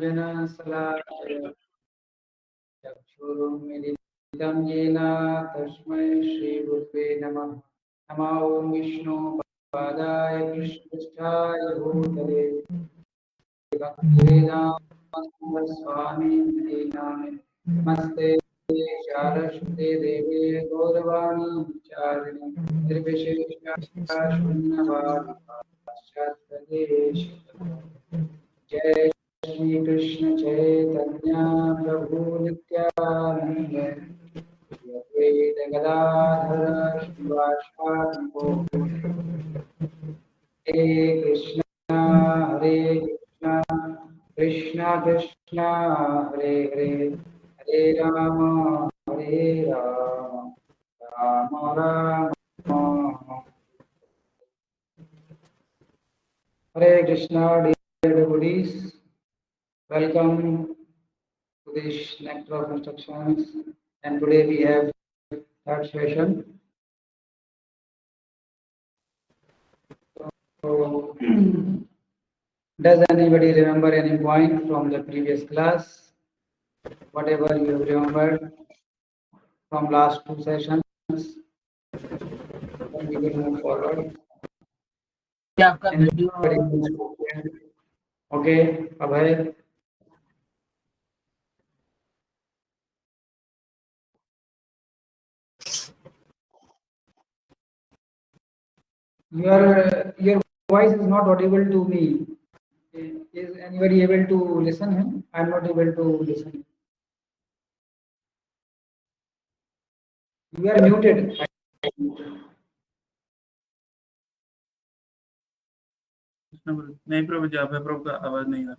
ज्ञानाञ्जनशलाकया चक्षुरुन्मिलितं येन तस्मै श्रीगुरुवे नमः। नमो ॐ विष्णुपादाय कृष्णपृष्ठाय भूतले भक्तिवेदान्तस्वामिने नमस्ते शारस्वते देवे गौरवाणी चारिणे निर्विशेषशून्यवादी पाश्चात्यदेश। जय श्री कृष्ण चैतन्य प्रभु नित्यानंद अद्वैत गदाधर श्रीवासादि गौर। हरे कृष्ण कृष्ण कृष्ण हरे Hare Hare Ram Ram Ram Hare Krishna, dear devotees. Welcome to this nectar of instructions. And today we have third session. So, does anybody remember any point from the previous class? Whatever you have remembered from last two sessions, then we will move forward. क्या आपका video okay Abhay your voice is not audible to me. Is anybody able to listen him? I am not able to listen. You are muted. नहीं प्रभु जी, अभय प्रभु का आवाज नहीं आ रहा।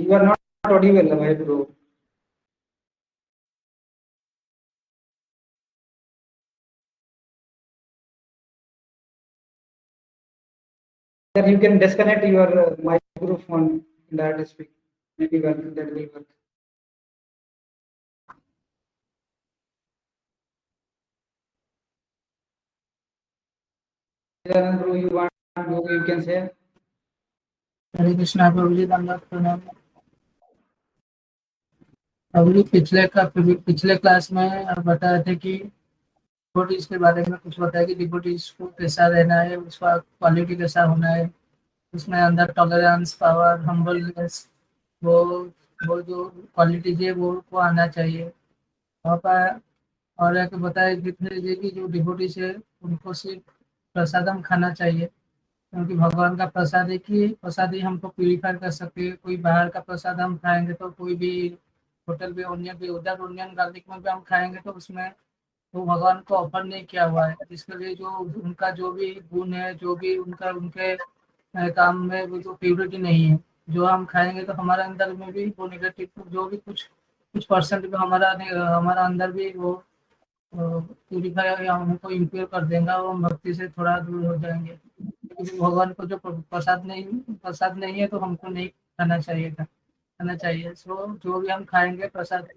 You are not audible, Abhay Prabhu. Then you can disconnect your microphone in that speak. Maybe that will work. Prabhu, you can say. हरे कृष्णा प्रभु जी, दंडवत प्रणाम। प्रभु जी पिछले class में आप बता रहे थे कि डिवोटीज के बारे में कुछ बताया कि डिवोटीज को कैसा रहना है, उसका क्वालिटी कैसा होना है, उसमें अंदर टॉलरेंस, पावर, हम्बलनेस, वो जो क्वालिटीज है वो आना चाहिए वहाँ पर। और एक बताया कि जो डिवोटीज है उनको सिर्फ प्रसादम खाना चाहिए, क्योंकि भगवान का प्रसाद ही हमको प्यूरिफाई कर सकते हैं। कोई बाहर का प्रसाद हम खाएंगे तो कोई भी होटल पे उधर ओनियन गार्लिक में भी हम खाएंगे तो उसमें वो भगवान को ऑफर नहीं किया हुआ है। इसके लिए जो उनका जो भी गुण है, जो भी उनके काम में वो जो प्योरिटी नहीं है, जो हम खाएंगे तो हमारे अंदर में भी वो नेगेटिव जो भी कुछ परसेंट भी हमारा अंदर भी वो प्यूरिफाई या हमको इम्प्योर कर देगा, वो हम भक्ति से थोड़ा दूर हो जाएंगे। क्योंकि भगवान को जो प्रसाद नहीं है तो हमको नहीं खाना चाहिए। सो जो भी हम खाएंगे प्रसाद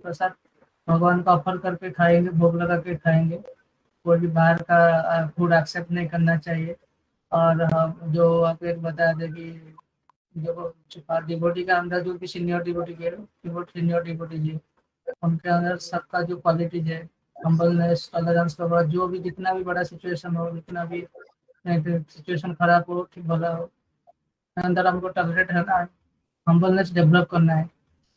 भगवान का ऑफर करके खाएंगे, भोग लगा के खाएंगे। कोई भी बाहर का फूड एक्सेप्ट नहीं करना चाहिए। और हम जो आप एक बता दें कि जो डिवोटी का अंदर जो भी सीनियर डिवोटी है उनके अंदर सबका जो क्वालिटीज है, हम्बलनेस, टॉलरेंस, जो भी जितना भी बड़ा सिचुएशन हो, जितना भी सिचुएशन खराब हो, ठीक भला हो, अंदर हमको टॉलरेट रहना है, हम्बलनेस डेवलप करना है।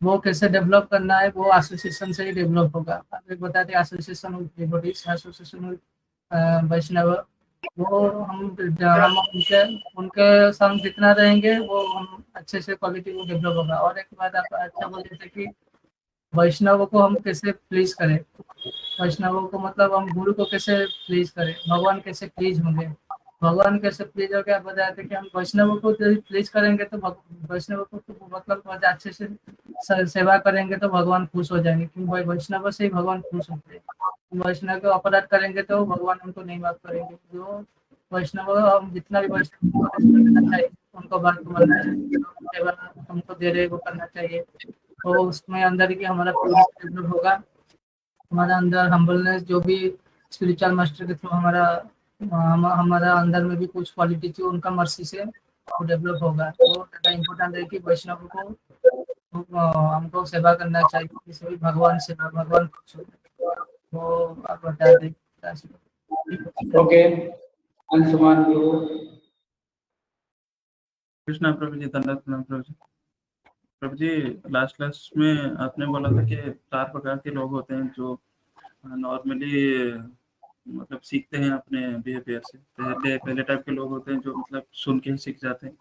वो कैसे डेवलप करना है, वो एसोसिएशन से ही डेवलप होगा। आप एक बताते एसोसिएशन वैष्णव, वो हम उनके संग जितना रहेंगे वो हम अच्छे से क्वालिटी वो डेवलप होगा। और एक बात आप अच्छा बोले थे कि वैष्णव को हम कैसे प्लीज करें, वैष्णवों को मतलब हम गुरु को कैसे प्लीज करें, भगवान कैसे प्लीज होंगे, भगवान कैसे प्लीज हो गया बताया था कि हम वैष्णवों को प्लीज करेंगे तो वैष्णव को मतलब अच्छे से सेवा करेंगे तो भगवान खुश हो जाएंगे, क्योंकि वैष्णव से ही भगवान खुश होते हैं। वैष्णव को अपराध करेंगे तो भगवान हमको नहीं माफ करेंगे। जो वैष्णव हम जितना भी वैष्णव को करना चाहिए, उनको बात को मानना चाहिए, सेवा हमको दे रहे वो करना चाहिए। तो उसमें अंदर की हमारा पूरा डेवलप होगा, हमारा अंदर हम्बलनेस, जो भी स्पिरिचुअल मास्टर के थ्रू हमारा अंदर में भी कुछ क्वालिटी थी उनका मर्सी से वो डेवलप होगा। तो ज़्यादा इम्पोर्टेंट है कि वैष्णव को हमको सेवा करना चाहिए, किसी भी भगवान सेवा, भगवान को वो आप बता दें। ओके, अंशुमान गुरु। कृष्णा प्रभु जी, धन्यवाद प्रभु जी। प्रभु जी, लास्ट क्लास में आपने बोला था कि 4 प्रकार के लोग होते हैं जो नॉर्मली मतलब सीखते हैं अपने बिहेवियर से। पहले टाइप के लोग होते हैं जो मतलब सुन के ही सीख जाते हैं,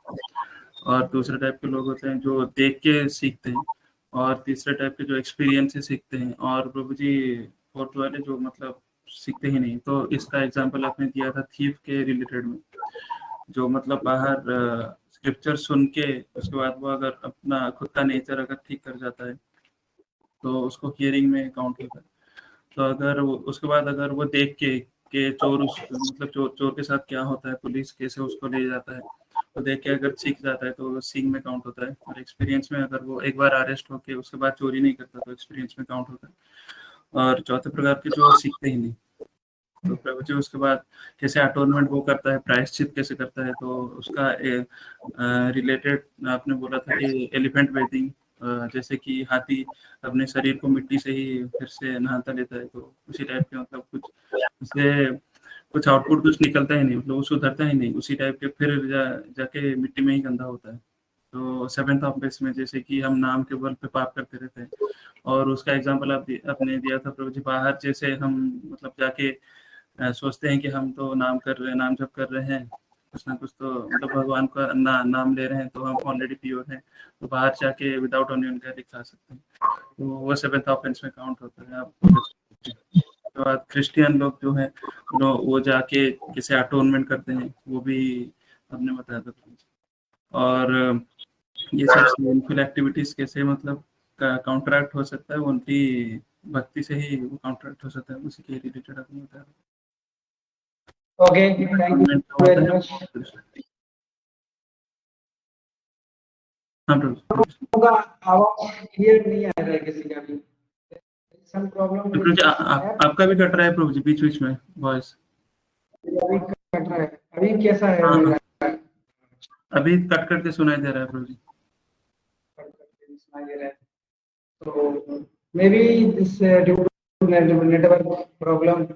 और दूसरे टाइप के लोग होते हैं जो देख के सीखते हैं, और तीसरे टाइप के जो एक्सपीरियंस से सीखते हैं, और प्रभु जी फोर्थ वाले जो मतलब सीखते ही नहीं। तो इसका एग्जांपल आपने दिया था थीफ के रिलेटेड में, जो मतलब बाहर स्क्रिप्चर सुन के उसके बाद वो अगर अपना खुद का नेचर अगर ठीक कर जाता है तो उसको हियरिंग में काउंट होता है। तो अगर उसके बाद अगर वो देख के चोर मतलब चोर के साथ क्या होता है, पुलिस कैसे उसको ले जाता है, तो देख के अगर सीख जाता है तो सींग में काउंट होता है। और एक्सपीरियंस में अगर वो एक बार अरेस्ट होके उसके बाद चोरी नहीं करता तो एक्सपीरियंस में काउंट होता है। और चौथे प्रकार के जो सीखते ही नहीं, तो प्रभु जी उसके बाद कैसे अटोनमेंट वो करता है, प्रायश्चित कैसे करता है, तो उसका रिलेटेड आपने बोला था कि एलिफेंट बेथिंग, जैसे कि हाथी अपने शरीर को मिट्टी से ही फिर से नहाता लेता है, तो उसी टाइप के मतलब कुछ उससे कुछ आउटपुट कुछ निकलता ही नहीं, मतलब वो सुधरता ही नहीं, उसी टाइप के फिर जाके मिट्टी में ही गंदा होता है। तो सेवेंथ ऑफ बेस में जैसे कि हम नाम के बल पे पाप करते रहते हैं, और उसका एग्जाम्पल आपने दिया था प्रभु जी, बाहर जैसे हम मतलब जाके सोचते हैं कि हम तो नाम कर रहे हैं, नाम जप कर रहे हैं, कुछ ना कुछ तो मतलब भगवान का नाम ले रहे हैं, तो हम ऑलरेडी प्योर हैं, तो बाहर जाके विदाउट ऑनियन का खा सकते हैं, तो वो सेवेंथ ऑफेंस में काउंट होता है। आप उसके बाद क्रिश्चियन लोग जो है वो जाके कैसे अटोनमेंट करते हैं वो भी आपने बताया था। और ये सब सिंफुल एक्टिविटीज कैसे मतलब काउंटरैक्ट हो सकता है, उनकी भक्ति से ही वो काउंटरैक्ट हो सकता है, उसी के रिलेटेड आपने बताया। Okay, thank you very much. हाँ प्रभु, होगा, आवाज क्लियर नहीं आ रहा है किसी का भी। सम प्रॉब्लम प्रभु जी आपका भी कट रहा है प्रभु जी बीच बीच में वॉइस। अभी कट रहा है, अभी कैसा है हाँ, मेरा? अभी कट करके सुनाई दे रहा है प्रभु जी। कट करके सुनाई दे रहा है, तो maybe this due to network problem.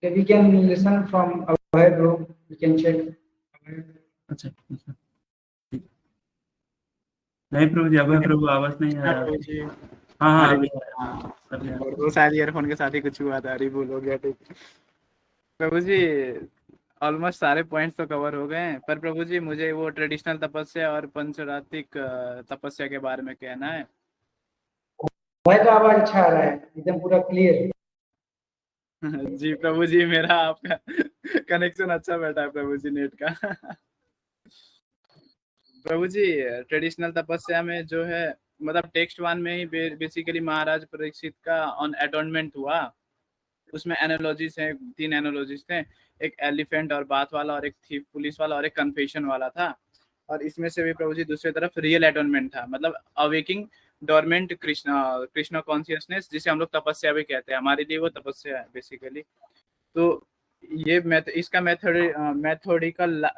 Okay, we can listen from our group, we can check. अच्छा अच्छा, ठीक। नहीं प्रभु जी, अब प्रभु आवाज नहीं आ रहा। प्रभु जी, हाँ हाँ अरे अभी आ रहा है, अभी आ रहा और वो शायद ईयरफोन के साथ ही कुछ हुआ था, रिबूल हो गया। ठीक प्रभु जी, ऑलमोस्ट सारे पॉइंट्स तो कवर हो गए हैं, पर प्रभु जी मुझे वो ट्रेडिशनल तपस्या और पंचरात्रिक तपस्या के बारे में कहना है। भाई का आवाज अच्छा आ रहा है, एकदम पूरा क्लियर। जी प्रभु जी, मेरा आपका कनेक्शन अच्छा बैठा है प्रभु जी, नेट का। प्रभु जी, ट्रेडिशनल तपस्या में जो है मतलब टेक्स्ट 1 में ही बेसिकली महाराज परीक्षित का ऑन अटोनमेंट हुआ। उसमें एनालॉजीज हैं, 3 एनालॉजीज थे, एक एलिफेंट और बाथ वाला, और एक थीफ पुलिस वाला, और एक कन्फेशन वाला था। और इसमें से भी प्रभु जी दूसरी तरफ रियल अटोनमेंट था, मतलब अवेकिंग डोरमेंट कृष्णा कॉन्शियसनेस, जिसे हम लोग तपस्या भी कहते हैं, हमारे लिए वो तपस्या है बेसिकली। तो ये इसका मेथोडिकल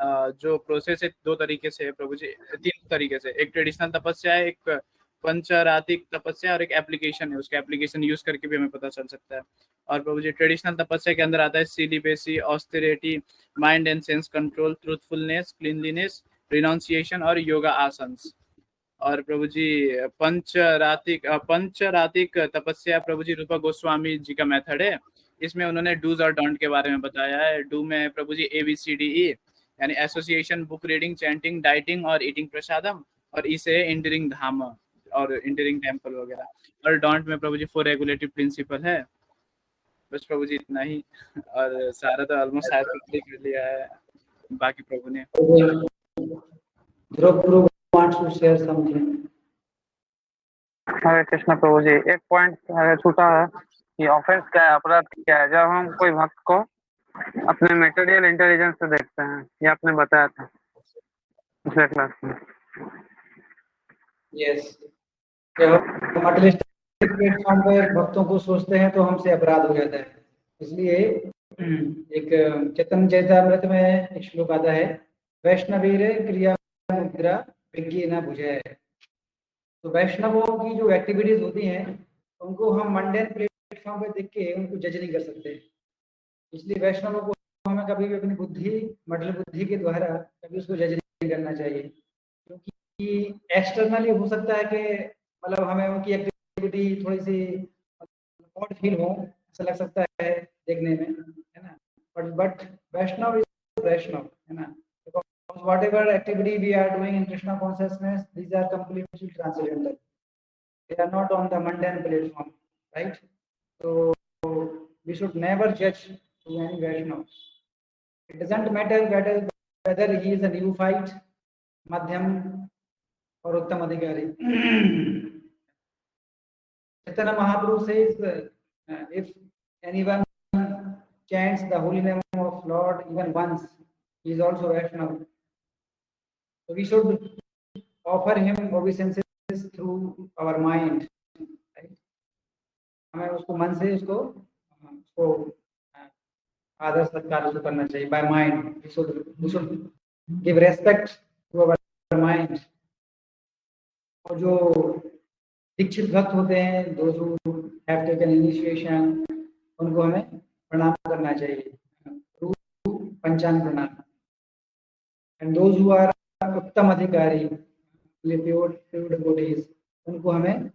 जो प्रोसेस है 2 तरीके से है प्रभु जी, 3 तरीके से। एक ट्रेडिशनल तपस्या है, एक पंचरातिक तपस्या, और एक एप्लीकेशन है, उसका एप्लीकेशन यूज करके भी हमें पता चल सकता है। और प्रभु जी ट्रेडिशनल तपस्या के अंदर आता है celibacy, austerity, mind and sense control, truthfulness, cleanliness, renunciation और योगा आसन्स। और प्रभु जी पंचरातिक तपस्या प्रभु जी रूपा गोस्वामी जी का मेथड है। इसमें उन्होंने डूज और डोंट के बारे में बताया है। डू में प्रभु जी ABCDE यानी association, book reading, chanting, dieting और ईटिंग प्रसादम, और इसे इंटरिंग धाम और इंटरिंग टेम्पल वगैरह। और डोंट में प्रभु जी 4 रेगुलेटिव प्रिंसिपल है। बस प्रभु जी इतना ही, और सारा तो ऑलमोस्ट शायद कंप्लीट कर लिया है बाकी प्रभु ने। Dhruv Guru wants to share something. हरे कृष्ण प्रभु जी, एक पॉइंट छूटा है कि ऑफेंस क्या है, अपराध क्या है, जब हम कोई भक्त को अपने मेटेरियल इंटेलिजेंस से देखते हैं। ये आपने बताया था पिछले क्लास में। Yes. जब हम मटेरियलिस्टिक प्लेटफॉर्म पर भक्तों को सोचते हैं तो हमसे अपराध हो जाता है। इसलिए एक चैतन्य चरितामृत में एक श्लोक आता है, वैष्णवीरे क्रिया मुद्रा विज्ञे न भुजय। तो वैष्णवों की जो एक्टिविटीज होती हैं उनको हम मंडेन प्लेटफॉर्म पे देख के उनको जज नहीं कर सकते, इसलिए वैष्णवों को हमें कभी भी अपनी बुद्धि, मडल बुद्धि के द्वारा कभी उसको जज नहीं करना चाहिए, क्योंकि एक्सटर्नली हो सकता है कि मतलब हमें उनकी एक्टिविटी थोड़ी सी ऑड फील हो, ऐसा लग सकता है देखने में, है ना। बट वैष्णव इज वैष्णव, है ना। Whatever activity we are doing in Krishna consciousness, these are completely transcendental. They are not on the mundane platform, right? So we should never judge to any Vaishnav. It doesn't matter whether he is a neophyte, madhyam, or uttam adhikari. Chaitanya Mahaprabhu says, if anyone chants the holy name of Lord even once, he is also Vaishnav. So we should offer him obeisances through our mind, right? हमें उसको मन से उसको आदर सत्कार उसको करना चाहिए by mind. We should give respect to our mind. और जो दीक्षित भक्त होते हैं, those who have taken initiation, उनको हमें प्रणाम करना चाहिए, पंचांग प्रणाम. And those who are उत्तम अधिकारी, प्योर डिवोटीज, उनको हमें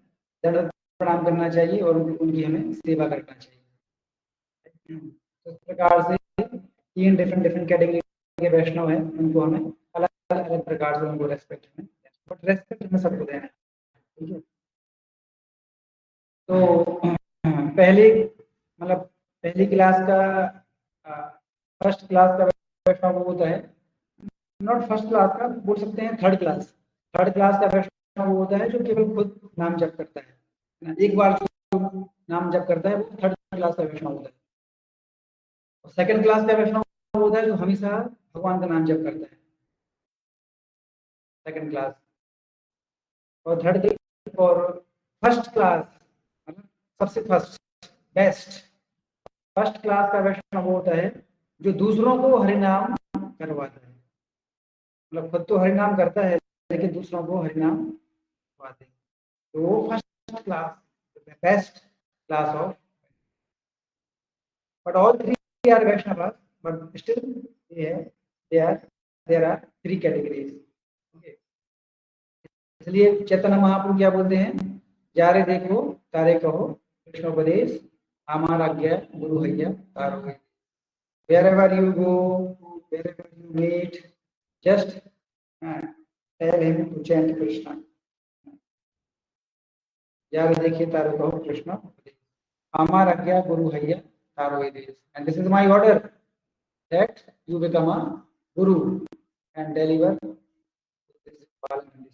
दंडवत प्रणाम करना चाहिए और उनकी हमें सेवा करना चाहिए. तो इस प्रकार से 3 डिफरेंट कैटेगरी के वैष्णव हैं, उनको हमें अलग अलग प्रकार से उनको रेस्पेक्ट है, बट रेस्पेक्ट हमें सबको देना है, ठीक है. तो पहली क्लास का फर्स्ट क्लास का वैष्णव वो होता है, नॉट फर्स्ट क्लास का, बोल सकते हैं थर्ड क्लास का वैष्णव वो होता है जो केवल खुद नाम जप करता है, एक बार जो नाम जप करता है वो थर्ड क्लास का वैष्णव होता है. और सेकंड क्लास का वैष्णव वो होता है जो हमेशा भगवान का नाम जप करता है, सेकंड क्लास. और थर्ड और फर्स्ट क्लास सबसे बेस्ट फर्स्ट क्लास का वैष्णव वो होता है जो दूसरों को हरिनाम करवाता है, मतलब खुद तो हरिनाम करता है लेकिन दूसरों को हरिनाम करवाते हैं. तो वो first class, best class of. But all 3 are Vaishnava, but still there are 3 categories. इसलिए चैतन्य महाप्रभु क्या बोलते हैं, जारे देखो तारे कहो कृष्णोपदेश हमारा आज्ञा गुरु हैया तारो. Wherever you go, wherever you meet, just tell him to chant Krishna. जारे देखिए तारो कहो कृष्ण हमारा आज्ञा गुरु हैया तारो देश. And this is my order that you become a guru and deliver this Parliament.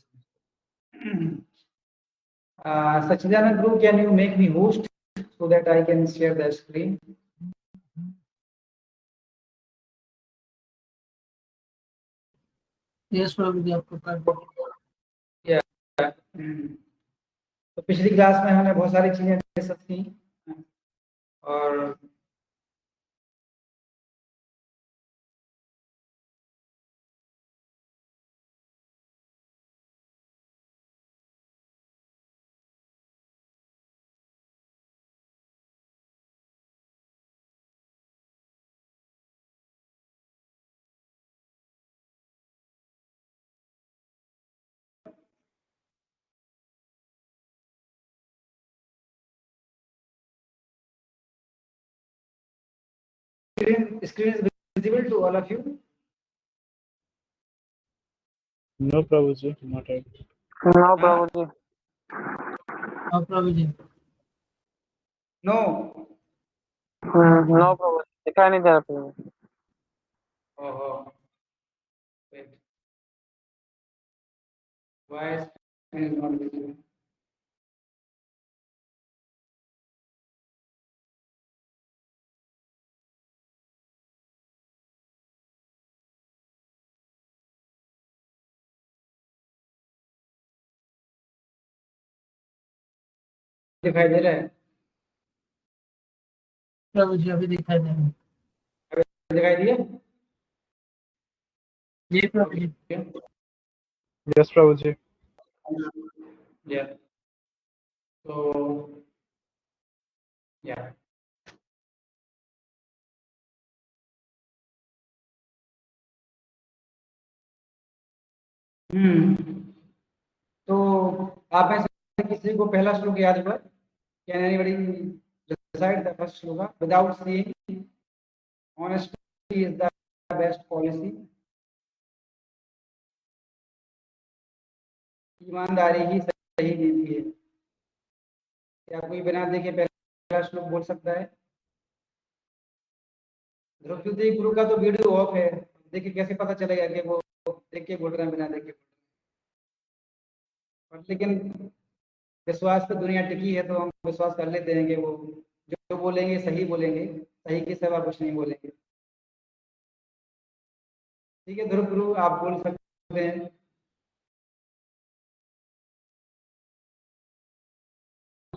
Sachidanand Guru, can you make me host so that I can share the screen? Yes Prabhu ji, आपको कर दो. तो पिछली क्लास में हमने बहुत सारी चीजें डिस्कस की और screen is visible to all of you. No, Prabhuji, not yet. No Prabhuji. हाँ प्रभु जी. No. No Prabhuji, दिखाई नहीं दे रहा Prabhuji. Oh. Wait. Why screen is not visible? दिखाई दे रहा है? प्रभु जी अभी दिखाई दे रहा है. दिखाई दिया? जी प्रभु जी। Yes, Prabhuji. Yeah. So, yeah. तो आप में से किसी को पहला श्लोक याद हुआ? Can anybody recite the first shloka without saying honesty is the best policy? ईमानदारी ही सही नीति है। क्या कोई बिना देखे पहला श्लोक बोल सकता है? द्रौपदी गुरु का तो वीडियो ऑफ है, देखिए कैसे पता चलेगा कि वो देख के बोल रहे हैं बिना देख के। लेकिन विश्वास पे दुनिया टिकी है तो हम विश्वास कर लेते हैं कि वो जो बोलेंगे सही बोलेंगे, सही के सिवा कुछ नहीं बोलेंगे। ठीक है ध्रुव गुरु, आप बोल सकते हैं।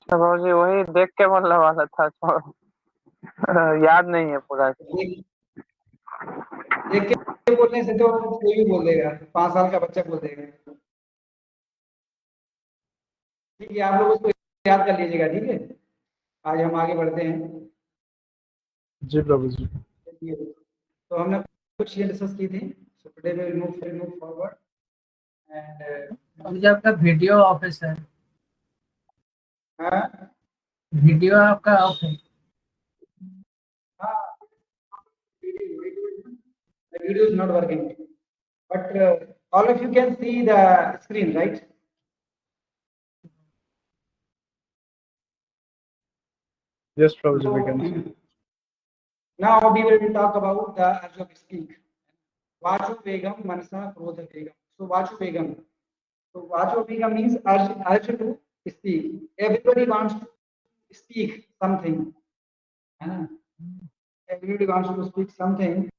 प्रभुजी वही देख के बोलने वाला था, याद नहीं है पूरा। देख के बोलने से तो कोई भी बोल देगा, 5 साल का बच्चा बोल देगा। ठीक है, आप लोग उसको याद कर लीजिएगा। ठीक है, आज हम आगे बढ़ते हैं। जी प्रभुजी। तो हमने कुछ चीजें डिस्कस की थी। So today we will move forward and अभी आपका वीडियो ऑफ है सर, हाँ वीडियो आपका ऑफ है। the video is not working, but all of you can see the screen, right? Yes, Prabhuji, we can see. Now we will talk about the urge of speak. Vachu vegam manasa krodha vegam. So vachu vegam. So vachu vegam means urge to speak. Everybody wants to speak something. Everybody wants to speak something.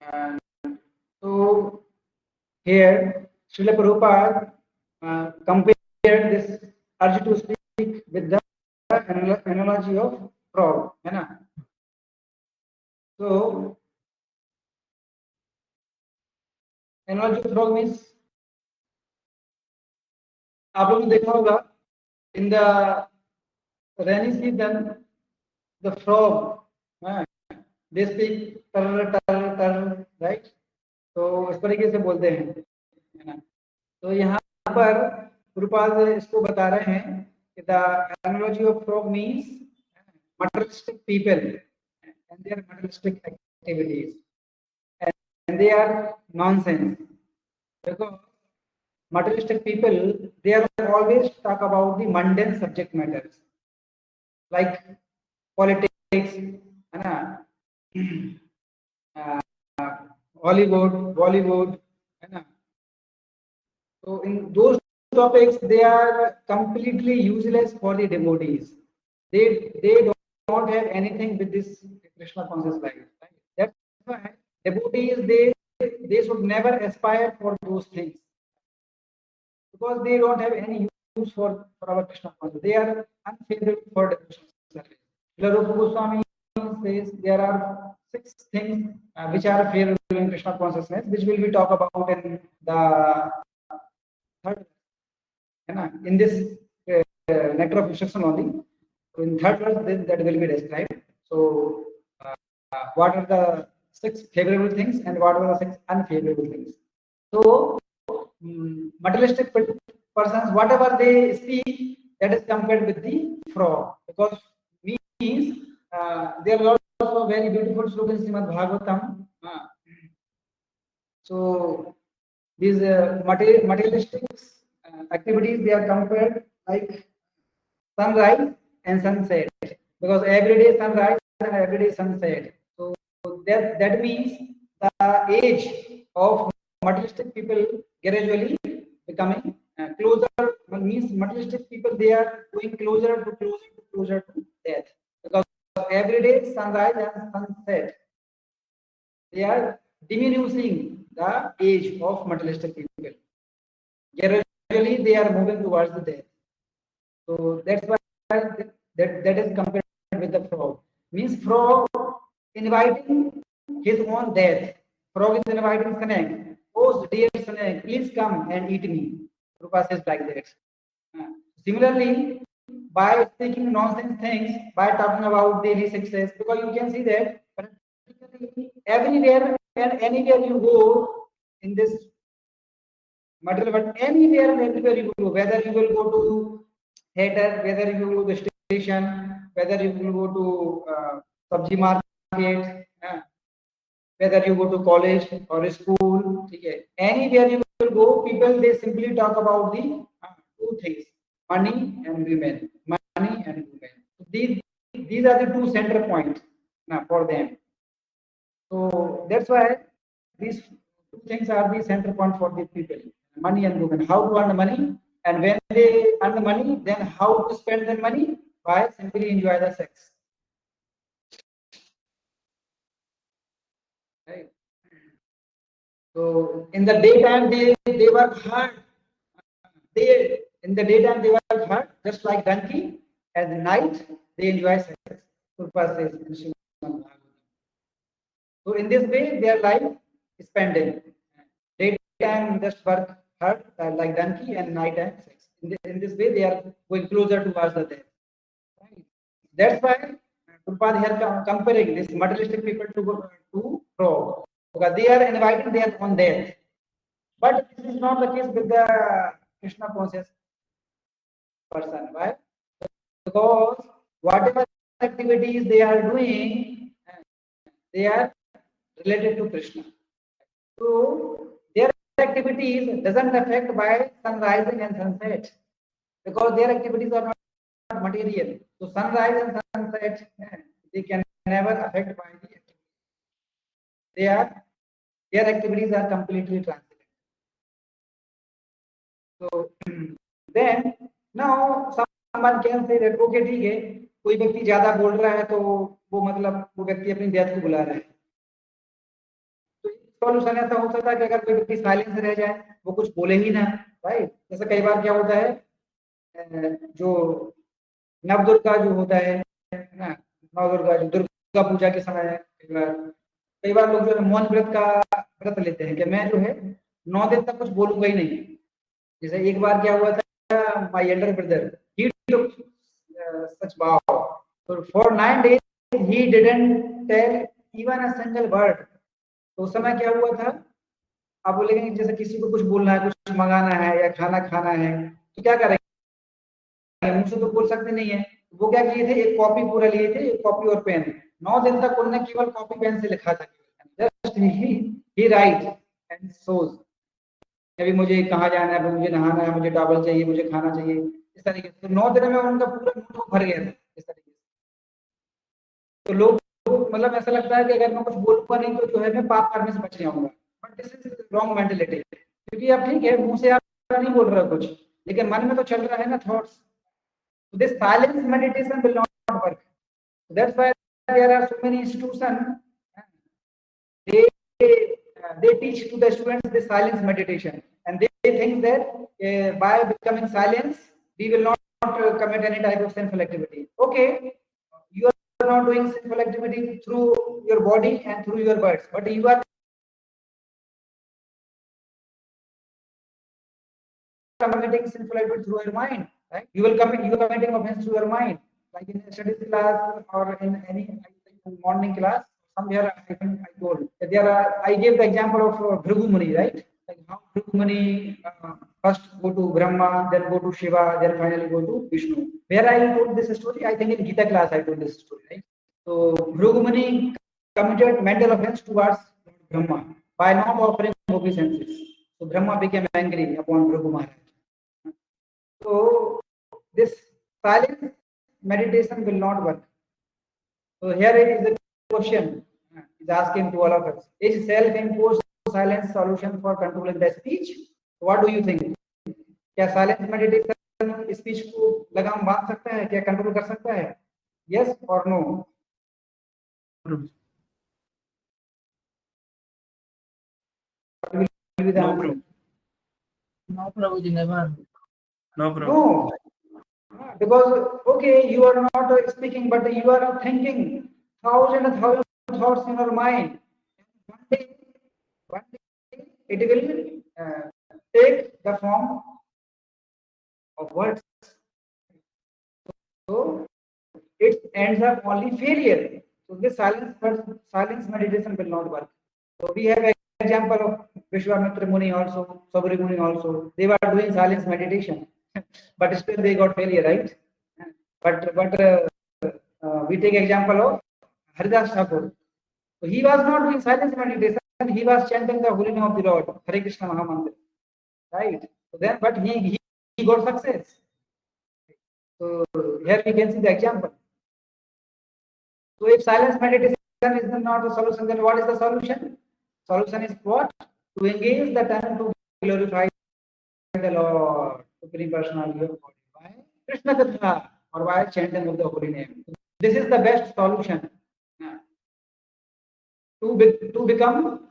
And so here Srila Prabhupada compared this urge to speak with the analogy of frog, है ना? So analogy of frog means आप लोगों ने देखा होगा in the rainy season the frog they speak tar tar tar, right? तो इस तरीके से बोलते हैं, है ना? तो यहाँ पर गुरुपाद इसको बता रहे हैं कि the analogy of frog means materialistic people and their materialistic activities, and they are nonsense because materialistic people, they are always talk about the mundane subject matters like politics, है ना? Bollywood, है ना? So in those topics, they are completely useless for the devotees. They don't have anything with this Krishna conscious life. Right? That's why devotees they should never aspire for those things because they don't have any use for our Krishna conscious. They are unfavorable for devotion service. Rupa Goswami says there are 6 things which are favorable in Krishna consciousness, which will be talk about in the third, in this nectar of instruction only. So in third verse, then that will be described. So what are the 6 favorable things and what are the 6 unfavorable things? So materialistic persons, whatever they speak, that is compared with the frog, because means there are also very beautiful slogans in Srimad Bhagavatam. So these materialistic activities, they are compared like sunrise and sunset, because every day sunrise and every day sunset. So that means the age of materialistic people gradually becoming closer. Means materialistic people, they are going closer to death, because every day sunrise and sunset, they are diminishing the age of materialistic people. Gradually they are moving towards the death. So that's why that is compared with the frog. Means frog, inviting his own death. Frog is inviting snake. Oh, dear snake, please come and eat me. Rupa says like that. Similarly, by speaking nonsense things, by talking about daily success, because you can see that everywhere and anywhere you go in this material, but anywhere and everywhere you go, whether you will go to theater, whether you will go to the station, whether you will go to sabji market, whether you go to college or school, okay, anywhere you will go, people they simply talk about the two things: money and women, money and women. These are the two center points for them. So that's why these two things are the center point for the people: money and women. How to earn the money, and when they earn the money, then how to spend the money by simply enjoy the sex. Right. So in the daytime they work hard. They in the daytime they work hard, just like donkey. At night they enjoy sex. Prabhupada says in Srimad Bhagavatam. So in this way their life is spending. Daytime just work hard like donkey, and nighttime sex. In this way they are going closer towards the death. Right. That's why Prabhupada here comparing this materialistic people to frog, because they are inviting their own death. But this is not the case with the Krishna conscious person. Why? Because whatever activities they are doing, they are related to Krishna. So their activities doesn't affect by sun rising and sunset, because their activities are not material. So sunrise and sunset, they can never affect by the activity. Their activities are completely transient. So then now someone can say that okay ठीक है, कोई व्यक्ति ज्यादा बोल रहा है तो वो मतलब वो व्यक्ति अपनी डेथ को बुला रहा है. तो सॉल्यूशन ऐसा हो सकता है कि अगर कोई व्यक्ति साइलेंस रह जाए, वो कुछ बोले ही ना, राइट. जैसे कई बार क्या होता है, जो नवदुर्गा जो होता है ना, नवदुर्गा जो दुर्गा पूजा के समय है, कई बार लोग जो है मौन व्रत का व्रत लेते हैं कि मैं जो है 9 दिन तक कुछ बोलूंगा ही नहीं. जैसे एक बार क्या हुआ था, my Elder brother he took such vow. So for 9 days he didn't tell even a single word. तो उस समय क्या हुआ था, आप बोलेंगे जैसे किसी को कुछ बोलना है, कुछ मंगाना है या खाना खाना है, तो क्या करेंगे, मुंह से तो बोल सकते नहीं है. वो क्या किए थे, एक कॉपी पूरा लिए थे, एक कॉपी और पेन. 9 दिन तक उन्होंने केवल कॉपी पेन से लिखा था. जस्ट ही राइट एंड सोज, अभी मुझे कहाँ जाना है, मुझे नहाना है, मुझे टॉवल चाहिए, मुझे खाना चाहिए, इस तरीके से. तो 9 दिन में उनका पूरा मुंह भर गया था इस तरीके से. तो लोग मतलब ऐसा लगता है कि अगर मैं कुछ बोलूंगा नहीं तो जो है मैं पाप करने से बच जाऊंगा. But this is wrong mentality, क्योंकि आप ठीक है मुंह से आप नहीं बोल रहे हो कुछ, लेकिन मन में तो चल रहा है ना thoughts. This silence meditation will not work. That's why there are so many institution, they teach to the students the silence meditation, and they think that by becoming silence we will not commit any type of sinful activity. Okay, you are not doing sinful activity through your body and through your words, but you are committing sinful activity through your mind, right? You are committing offense through your mind, like in a studies class or in any morning class. Somewhere I think I told that I gave the example of Bhrigu Muni, right? Like how Bhrigu Muni first go to Brahma, then go to Shiva, then finally go to Vishnu. Where I told this story, I think in Gita class I told this story, right? So Bhrigu Muni committed mental offense towards Brahma by not offering obeisances. So Brahma became angry upon Bhrigu Maharaj. So this silence meditation will not work. So here it is the question is asking to all of us: is self-imposed silence solution for controlling the speech? What do you think? क्या silence meditation speech को लगाम बांध सकता है, क्या control कर सकता है? Yes or no? No, Prabhuji, never. No problem. No, because okay, you are not speaking, but you are thinking thousand thoughts in our mind. One day it will take the form of words. So it ends up only failure. So this silence meditation will not work. So we have an example of Vishwamitra Muni also, Sabri Muni also. They were doing silence meditation, but still they got failure, right? But we take example of Haridas Thakur. So he was not doing silence meditation. He was chanting the holy name of the Lord, Hare Krishna Mahamantra, right? So then, but he got success. So here we can see the example. So if silence meditation is not the solution, then what is the solution? Solution is what? To engage the tongue to glorify the Lord, Supreme Personality of God, by Krishna Katha or by chanting of the holy name. This is the best solution to become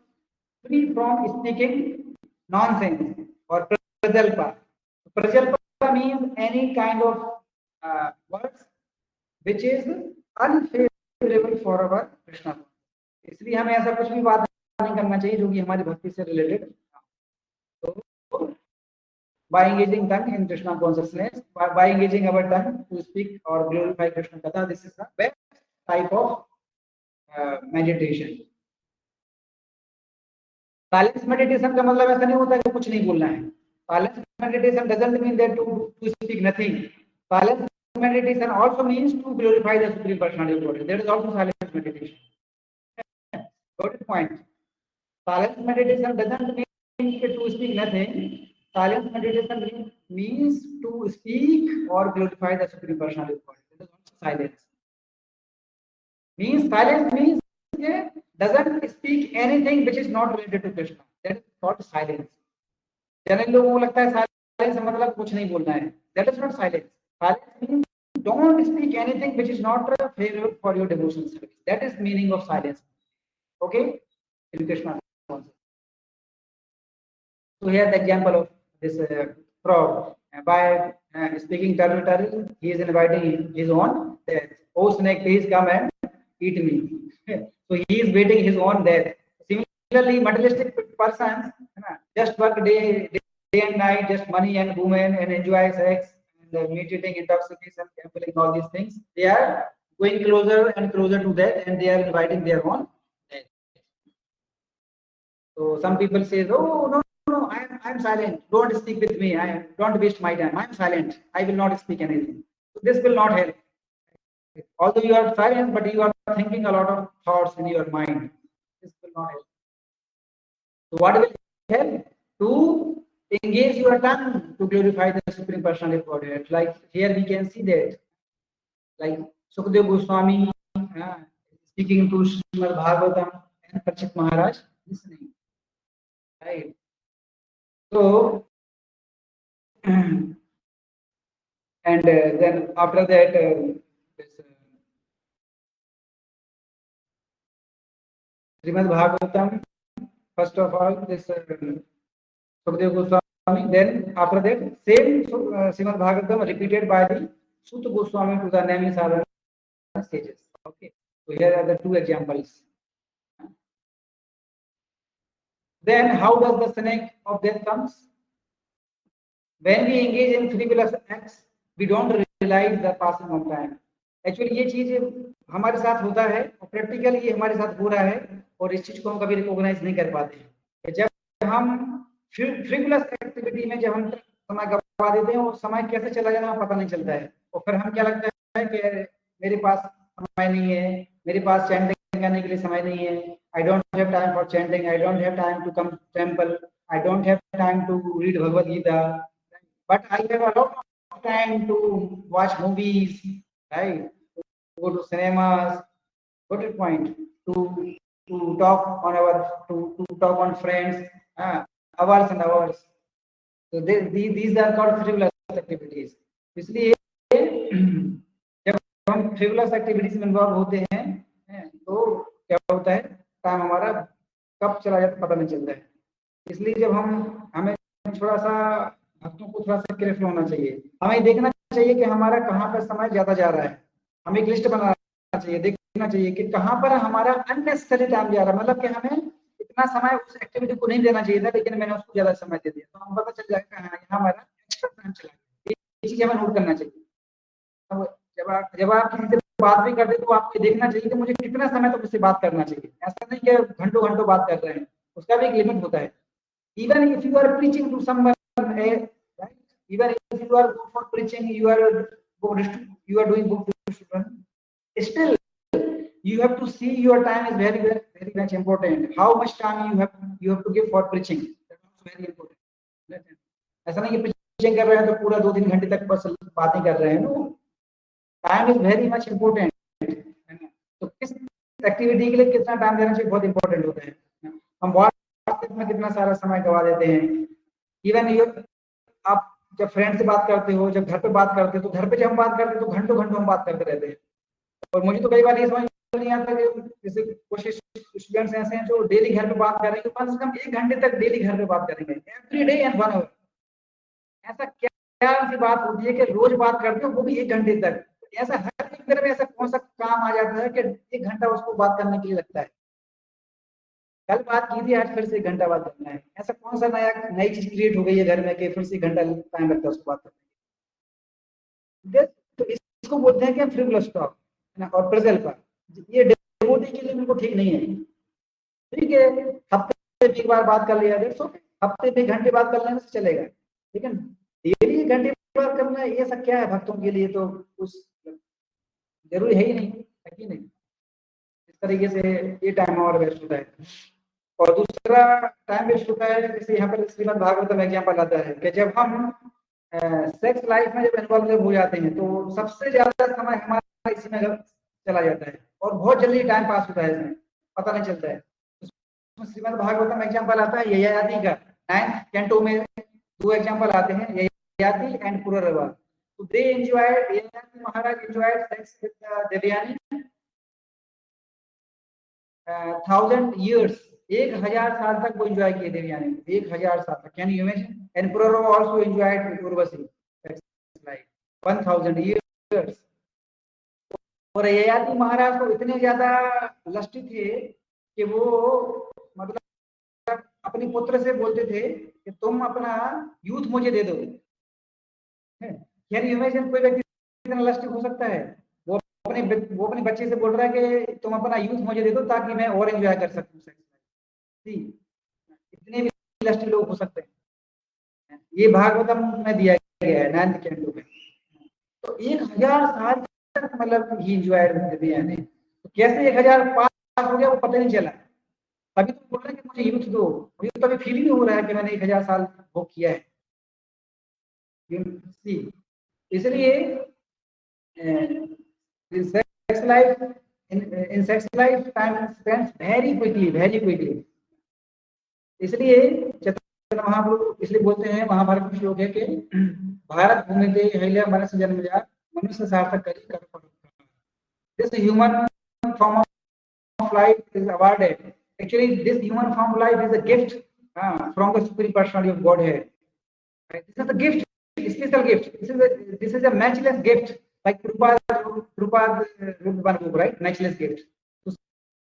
free from speaking nonsense or prajalpa. Prajalpa means any kind of words which is unfavorable for our Krishna. इसलिए हमें ऐसा कुछ भी बात नहीं करना चाहिए जो कि हमारी भक्ति से related. So by engaging tongue in Krishna consciousness, by engaging our tongue to speak or glorify Krishna Katha, this is the best type of meditation. Silence meditation का मतलब ऐसा नहीं होता कि कुछ नहीं बोलना है. Silence meditation doesn't mean that to speak nothing. Silence meditation also means to glorify the Supreme Personality of Godhead. That is also silence meditation. Got the point? Silence meditation doesn't mean to speak nothing. Silence meditation means to speak or glorify the Supreme Personality of Godhead. That is also silence. Silence means doesn't speak anything which is not related to Krishna. That is called silence. General लोगों को लगता है silence मतलब कुछ नहीं बोलना है. That is not silence. Silence means don't speak anything which is not favorable for your devotional service. That is meaning of silence. Okay, in Krishna consciousness. So here the example of this frog. By speaking turtle, he is inviting his own death. Oh snake, please come and eat me. So he is waiting his own death. Similarly, materialistic persons just work day and night, just money and women, and enjoy sex and meat eating, intoxication, gambling, all these things. They are going closer and closer to death, and they are inviting their own death. So some people say, "Oh no, I'm silent. Don't speak with me. Don't waste my time. I'm silent. I will not speak anything." So this will not help. Although you are silent, but you are thinking a lot of thoughts in your mind. This will not help. So what will help? To engage your tongue to glorify the Supreme Personality of Godhead. Like here we can see that, like Sukadeva Goswami speaking to Srimad Bhagavatam and Parikshit Maharaj listening. Right. So and then after that, Srimad Bhagavatam. First of all, this Sukadeva Goswami. Then after that, same Srimad Bhagavatam repeated by the Suta Goswami to the Nami Sadhana stages. Okay. So here are the two examples. Then how does the snake of death comes? When we engage in frivolous acts, we don't realize the passing of time. Actually ये चीज हमारे साथ होता है और practically ये हमारे साथ हो रहा है और इस चीज को हम कभी रिकॉग्नाइज नहीं कर पाते हैं. जब हम फ्रिवलस एक्टिविटी में जब हम समय गवा देते हैं और समय कैसे चला जाना हमें पता नहीं चलता है और फिर हम क्या लगता है कि मेरे पास समय नहीं है, मेरे पास चैंटिंग करने के लिए समय नहीं है. I don't have time for chanting. I don't have time to come to temple. I don't have time to read Bhagavad Gita. But I have a lot of time to watch movies, right? To go to cinemas. Got it point? To talk on friends, hours and hours. So these are called frivolous activities. इसलिए जब हम frivolous activities में involve होते हैं तो क्या होता है, टाइम हमारा कब चला जाता है पता नहीं चलता है. इसलिए जब हमें थोड़ा सा भक्तों को थोड़ा सा केयरफुल होना चाहिए. हमें देखना चाहिए कि हमारा कहाँ पर समय ज्यादा जा रहा है. हमें एक लिस्ट बनाना चाहिए. देखना चाहिए कि कहाँ पर हमारा अननेसेसरी टाइम जा रहा है, मतलब कि हमें इतना समय उस एक्टिविटी को नहीं देना चाहिए था, लेकिन मैंने उसको ज्यादा समय दे दिया, तो हमें पता चल जाएगा हाँ यहाँ हमारा एक्स्ट्रा टाइम चला गया। ये चीज हमें नोट करना चाहिए। अब जब आप किसी से बात भी करते तो आपको देखना चाहिए कि मुझे कितना समय तक उससे बात करना चाहिए। ऐसा नहीं कि घंटों घंटों बात कर रहे हैं, उसका भी एक लिमिट होता है। Even if you are preaching to someone, right? Even if you are good for preaching, you are doing book distribution, still you have to see your time is very much important. How much time you have to give for preaching, that's also very important. ऐसा नहीं कि preaching कर रहे हैं तो पूरा 2-3 घंटे तक बस बातें कर रहे हैं। No, time is very much important. तो किस एक्टिविटी के लिए कितना टाइम देना चाहिए बहुत इंपॉर्टेंट होता है। हम व्हाट्सएप में कितना सारा समय गवा देते हैं। इवन आप जब फ्रेंड से बात करते हो, जब घर पे बात करते हो, तो घर पे जब हम बात करते हैं तो घंटों घंटों हम बात करते रहते हैं। और मुझे तो कई बार ये समझ नहीं आता कि जैसे कुछ स्टूडेंट्स ऐसे हैं जो डेली घर पे बात कर रहे हैं, तो कम से कम 1 घंटे तक डेली घर पे बात करेंगे, एवरी डे एंड 1 आवर। ऐसा क्या सी बात होती है कि रोज बात करते हो वो भी 1 घंटे तक? ऐसा हर एक दिन में ऐसा कौन सा काम आ जाता है कि 1 घंटा उसको बात करने के लिए लगता है? कल बात की थी, आज फिर से 1 घंटा बात करना है। ऐसा कौन सा नई चीज क्रिएट हो गई है घर में कि फिर से 1 घंटा टाइम लगता है उसको बात करने के? तो इसको बोलते हैं कि फ्रिवलस टॉक और प्रेजल पर। ये डिवोटी के लिए बिल्कुल ठीक नहीं है। ठीक है, हफ्ते में 1 बार बात कर लिया, देखो हफ्ते में 1 घंटे बात कर लेने से चलेगा, लेकिन डेली 1 घंटे बात करना ये सब क्या है भक्तों के लिए? तो कुछ जरूरी है ही नहीं, है कि नहीं? इस तरीके से ये टाइम और वेस्ट होता है। और दूसरा टाइम वेस्ट होता है, जैसे यहाँ पर श्रीमद् भागवतम एग्जाम्पल आता है कि जब हम सेक्स लाइफ में जब इन्वॉल्व हो जाते हैं तो सबसे ज्यादा समय हमारा इसी में चला जाता है और बहुत जल्दी टाइम पास होता है, इसमें पता नहीं चलता है। श्रीमद् भागवतम एग्जाम्पल आता है ययाति का। 9th कैंटो में 2 एग्जाम्पल आते हैं, ययाति एंड पुररवा। तो they enjoyed, Yayati Maharaj enjoyed sex with Devayani 1000 years, 1000 साल तक वो एंजॉय किए देवयानी, 1000 साल तक। Can you imagine? And Pururava also enjoyed Urvashi like 1000 years। और ययाति महाराज को इतने ज्यादा लस्टी थे कि वो मतलब अपनी पुत्र से बोलते थे कि तुम अपना यूथ मुझे दे दो। Can you imagine? कोई व्यक्ति इतना लस्टी हो सकता है? वो अपने बच्चे से बोल रहा है कि तुम अपना यूथ मुझे दे दो ताकि मैं और एंजॉय कर सकूं सेक्स। इतने भी लस्टी लोग हो सकते हैं। ये भागवतम में दिया गया है 9th कैंटो में। तो 1000 साल तक मतलब ही एंजॉयड दिया है। तो कैसे 1000 पास हो गया वो पता नहीं चला। तभी तो बोल रहे हैं कि मुझे यूथ दो। मुझे तो अभी फील ही नहीं हो रहा है कि मैंने 1000 साल वो किया है। इसलिए sex life, in sex life time spends very quickly। इसलिए चैतन्य महाप्रभु इसलिए बोलते हैं, महाभारत में श्लोक है कि भारत भूमिते अहिल्या मनुष्य जन्मजात, मनुष्य सार्थक करी कर फल। This human form of life is awarded. Actually, this human form of life is a gift from the Supreme Personality of Godhead. Right? This is a gift, a special gift. This is a matchless gift, like Prabhupada book, right? Matchless gift. So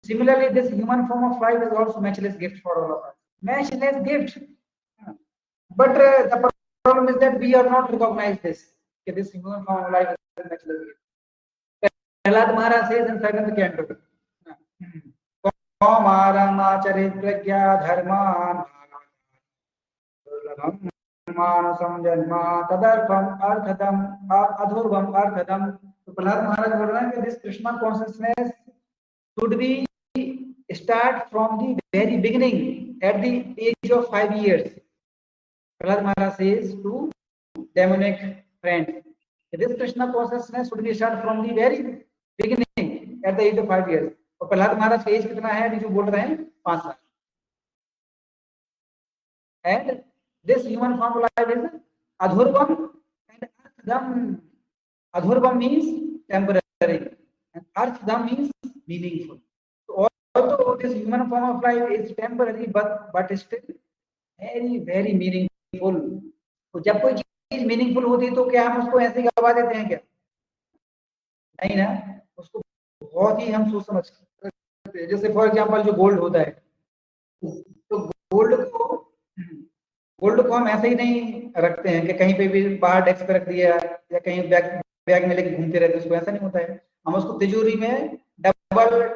similarly, this human form of life is also matchless gift for all of us. Matchless gift. But the problem is that we are not recognized this. Okay, this human form of life is a matchless gift. Prahlad Maharaj says in 7th canto, कौमारमाचरित प्रज्ञा धर्मान मानसम जन्मा तदर्थम अर्थदम अधूर्वम अर्थदम। तो प्रहलाद महाराज बोल रहे हैं कि this Krishna consciousness should be start from the very beginning at the age of 5 years। Prahlad Maharaj says to demonic friends, this Krishna consciousness should be start from the very beginning at the age of 5 years। और प्रहलाद महाराज का as कितना है अभी जो बोल रहे हैं? 5 साल। And this human form of life is adhurvam and arthdam. Adhurvam means temporary and arthdam means meaningful. So although this human form of life is temporary but still very meaningful. तो जब कोई चीज मीनिंगफुल होती है तो क्या हम उसको ऐसे गवा देते हैं क्या? नहीं ना, उसको बहुत ही हम सोच समझ करते हैं। जैसे फॉर एग्जांपल जो गोल्ड होता है, तो गोल्ड को हम ऐसे ही नहीं रखते हैं कि कहीं पे भी बाहर डेस्क पे रख दिया या कहीं बैग में लेके घूमते रहते हैं, उसको ऐसा नहीं होता है। हम उसको तिजोरी में डबल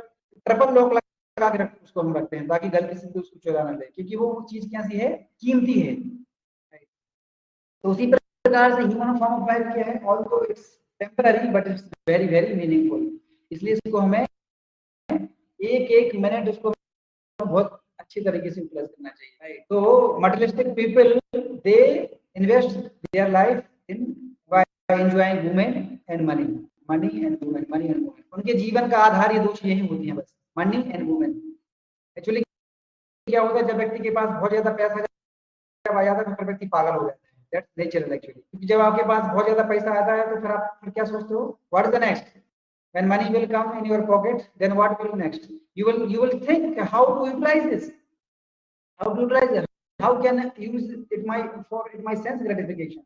ट्रिपल लॉक लगा के उसको हम रखते हैं, ताकि गलती से उसको चुरा ना ले, क्योंकि वो चीज कैसी है, कीमती है। तो उसी प्रकार से ह्यूमन फॉर्म ऑफ लाइफ क्या है, also it's temporary but it's very very meaningful. इसलिए इसको हमें एक एक मिनट उसको बहुत अच्छी तरीके से यूटिलाइज करना चाहिए। तो materialistic people they invest their life in by enjoying women and money, money and women, money and women. उनके जीवन का आधार ये दो चीजें ही होती हैं बस, मनी एंड वुमेन। एक्चुअली क्या होता है, जब व्यक्ति के पास बहुत ज्यादा पैसा जब आ जाता है तो फिर व्यक्ति पागल हो जाता है। दैट्स नेचुरल एक्चुअली, क्योंकि जब आपके पास बहुत ज्यादा पैसा आता है तो फिर आप फिर क्या सोचते हो, what is the next? When money will come in your pocket, then what will next? You will think how to utilize this, how to utilize it, how can I use it my sense gratification.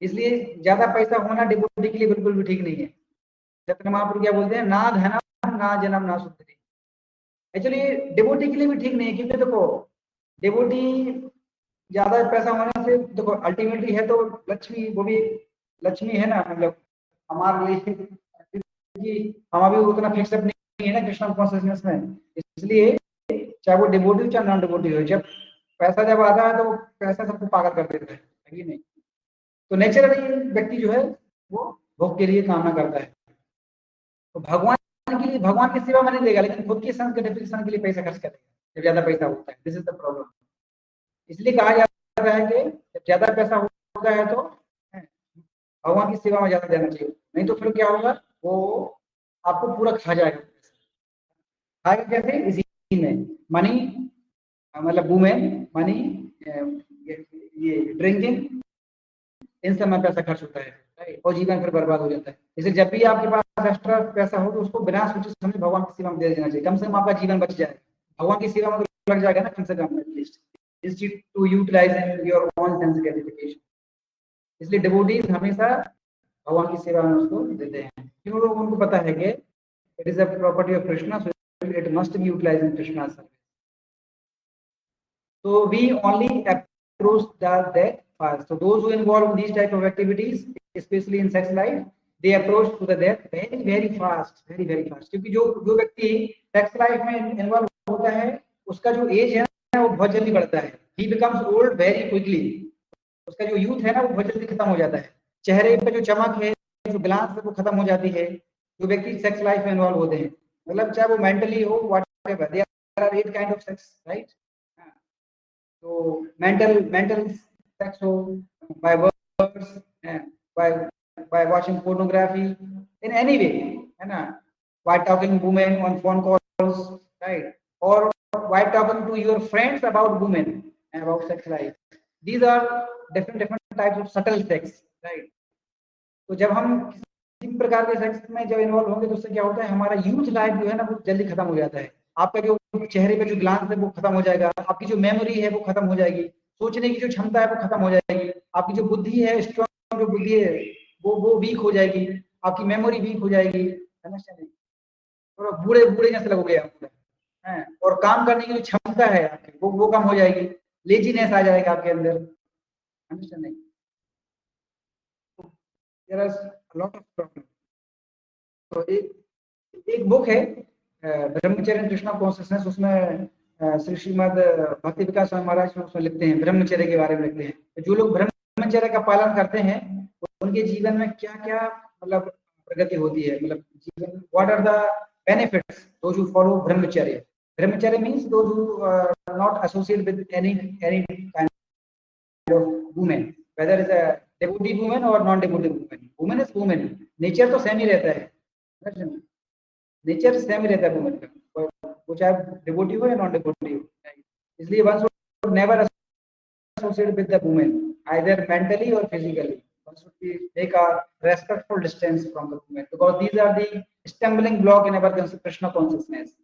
इसलिए ज्यादा पैसा होना devotee के लिए बिल्कुल भी ठीक नहीं है। चैतन्य महाप्रभु क्या बोलते हैं, ना धनम ना जन्म ना सुधि। एक्चुअली डिवोटी के लिए भी ठीक नहीं है, क्योंकि देखो डिवोटी ज्यादा पैसा होने से देखो अल्टीमेटली है तो लक्ष्मी, वो भी लक्ष्मी है ना, मतलब हमारे लिए कि हम अभी उतना फिक्सअप नहीं है ना कृष्ण कॉन्शियसनेस में। इसलिए चाहे वो डिवोटी हो चाहे नॉन डिवोटी हो, जब पैसा जब आता है तो पैसा सबको पागल कर देता है कि नहीं। तो नेचुरली व्यक्ति जो है वो भोग के लिए कामना करता है। तो भगवान के लिए, भगवान की सेवा में नहीं देगा, लेकिन खुद की सेंस ग्रेटिफिकेशन के लिए पैसा खर्च करेगा जब ज्यादा पैसा होता है। This is the problem. इसलिए कहा जाता है कि जब ज्यादा पैसा होता है तो भगवान की सेवा में ज्यादा देना चाहिए, नहीं तो फिर क्या होगा, वो आपको पूरा खा जाएगा। खाएगा कैसे? इसी में मनी, मतलब वुमेन, मनी, ये ड्रिंकिंग, इन सब में पैसा खर्च होता है और जीवन फिर बर्बाद हो जाता है। इसलिए जब भी आपके पास एक्स्ट्रा पैसा हो तो उसको बिना सोचे समझे भगवान की सेवा में दे देना चाहिए। कम से कम आपका जीवन बच जाए, भगवान की सेवा में तो लग जाएगा ना कम से कम, at least institute to utilise your own sense gratification. इसलिए डिवोटीज हमेशा भगवान की सेवा में उसको देते हैं, क्योंकि उनको पता है कि it is a property of Krishna, so it must be utilised in Krishna service. So we only approach that fast. So those who involve in these type of activities, especially in sex life, they approach to the death very very fast, very very fast. क्योंकि जो व्यक्ति sex life में involve होता है उसका जो as है वो बहुत जल्दी बढ़ता है। He becomes old very quickly. उसका जो यूथ है ना वो बहुत जल्दी खत्म हो जाता है। चेहरे पे जो चमक है, जो ग्लांस है वो खत्म हो जाती है जो व्यक्ति सेक्स लाइफ में इन्वॉल्व होते हैं। मतलब चाहे वो मेंटली हो, whatever, there are 8 kind of sex, right? तो mental sex हो, by words, by watching pornography, in any way, है ना, by talking women on phone calls, right, or by talking to your friends about women and about sex life. These are different types of subtle sex, right? तो जब हम किसी प्रकार के sex में जब इन्वॉल्व होंगे तो उससे क्या होता है, हमारा यूथ लाइफ जो है ना वो जल्दी खत्म हो जाता है। आपका जो चेहरे पे जो ग्लांस है वो खत्म हो जाएगा, आपकी जो मेमोरी है वो खत्म हो जाएगी, सोचने की जो क्षमता है वो खत्म हो जाएगी, आपकी जो बुद्धि है, स्ट्रॉन्ग जो बुद्धि है वो वीक हो जाएगी, आपकी मेमोरी वीक हो जाएगी, थोड़ा बूढ़े बूढ़े जैसे लगोगे आप, है, और काम करने की जो क्षमता है आपकी वो कम हो जाएगी, लेजीनेस आ जाएगा आपके अंदर। Understanding? There is a lot of problem. तो एक बुक है ब्रह्मचर्य कृष्णा कॉन्शियसनेस, उसमें श्री श्रीमद भक्ति विकास स्वामी महाराज उसमें लिखते हैं, ब्रह्मचर्य के बारे में लिखते हैं। तो जो लोग ब्रह्मचर्य का पालन करते हैं उनके जीवन में क्या क्या मतलब प्रगति होती है, मतलब जीवन, what are the benefits those who follow brahmacharya. Brahmacharya means those who are not associated with any kind of women, whether is a devotee woman or non-devotee woman. Woman is woman. Nature तो सेम ही रहता है, nature same ही रहता है woman का, वो चाहे डिवोटी हो या नॉन डिवोटी हो। इसलिए one should never associate with the women either mentally or physically. One should take a respectful distance from the women because these are the stumbling block in our Krishna consciousness.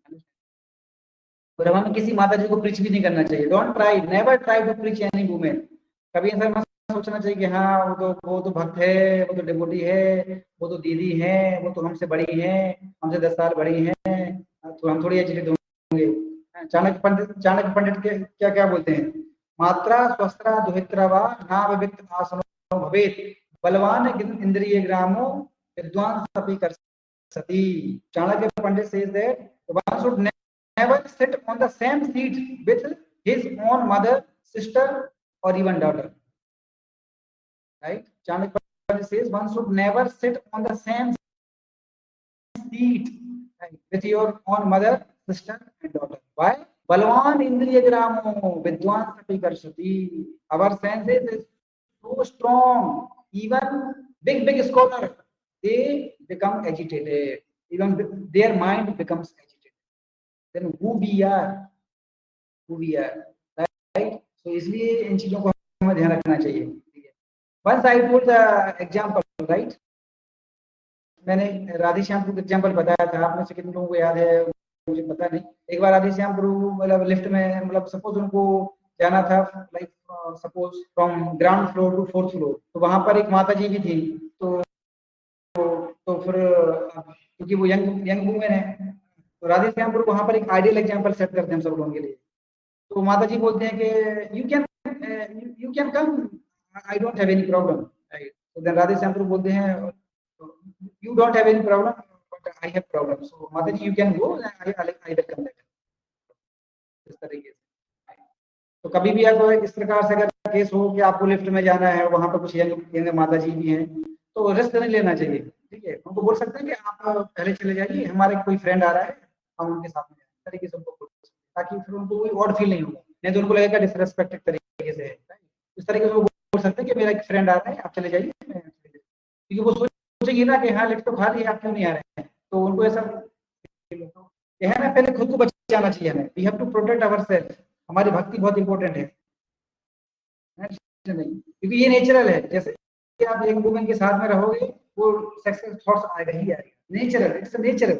और हमें किसी माता जी को preach भी नहीं करना चाहिए। Don't try, never try to preach any women. कभी ऐसा सोचना चाहिए कि हाँ वो तो भक्त है, वो तो डिवोटी है, वो तो दीदी है, वो तो हमसे बड़ी है, हमसे 10 साल बड़ी है, तो हम थोड़ी एजुकेटेड होंगे। चाणक्य पंडित के क्या क्या बोलते हैं, मात्रा स्वस्त्रा दुहित्रा वा नाविक्त आसनो भवेत बलवान इंद्रिय ग्रामो विद्वान सपि कर सती। चाणक्य पंडित says that one should never sit on the same seat with his own mother, sister or even daughter. Right? Chanakya Pandit says one should never sit on the same seat, right, with your own mother, sister, and daughter. Why? Balwan Indriya Gramo Vidwan Sati Karshati. Our senses is so strong. Even big scholar, they become agitated. Even their mind becomes agitated. Then who we are, right? So इसलिए इन चीजों को हमें ध्यान रखना चाहिए। Once I told the example, right? मैंने राधे श्याम प्रभु example बताया था, आप में से कितने लोगों को याद है मुझे पता नहीं। एक बार राधे श्याम प्रभु मतलब लिफ्ट में, मतलब सपोज उनको जाना था like suppose from ground floor to 4th floor, तो वहां पर एक माता जी भी थी। तो फिर क्योंकि वो यंग वुमेन है, तो राधे श्याम प्रभु वहां पर एक आइडियल एग्जाम्पल सेट करते हैं सब लोगों के लिए। तो माता जी बोलते हैं कि you can come, I don't have any problem. Right? So then Radhe Shyam Prabhu बोलते हैं you don't have any problem, but I have problem. So माता जी you can go, I will come later. इस तरीके से। तो कभी भी अगर इस प्रकार से अगर केस हो कि आपको लिफ्ट में जाना है, वहां पर कुछ यंग माता जी भी हैं, तो रिस्क नहीं लेना चाहिए। ठीक है, उनको बोल सकते हैं कि आप पहले चले जाइए, हमारे कोई फ्रेंड आ रहा है, हम उनके साथ में इस तरीके से उनको बोल सकते हैं, ताकि फिर उनको कोई ऑड फील नहीं होगा, नहीं तो उनको लगेगा डिसरेस्पेक्टेड तरीके से है। इस तरीके से वो बोल सकते हैं कि मेरा एक फ्रेंड आ रहा है, आप चले जाइए, क्योंकि वो सोचेंगे ना कि हाँ लिफ्ट तो खाली है, आप क्यों नहीं आ रहे हैं, तो उनको ऐसा है ना, पहले खुद को बचाना चाहिए हमें। We have to protect ourself. हमारी भक्ति बहुत इंपॉर्टेंट है नहीं, क्योंकि ये नेचुरल है। जैसे कि आप एक वुमेन के साथ में रहोगे, वो सेक्स के थॉट्स आएगा ही आएगा, नेचुरल, इट्स नेचुरल,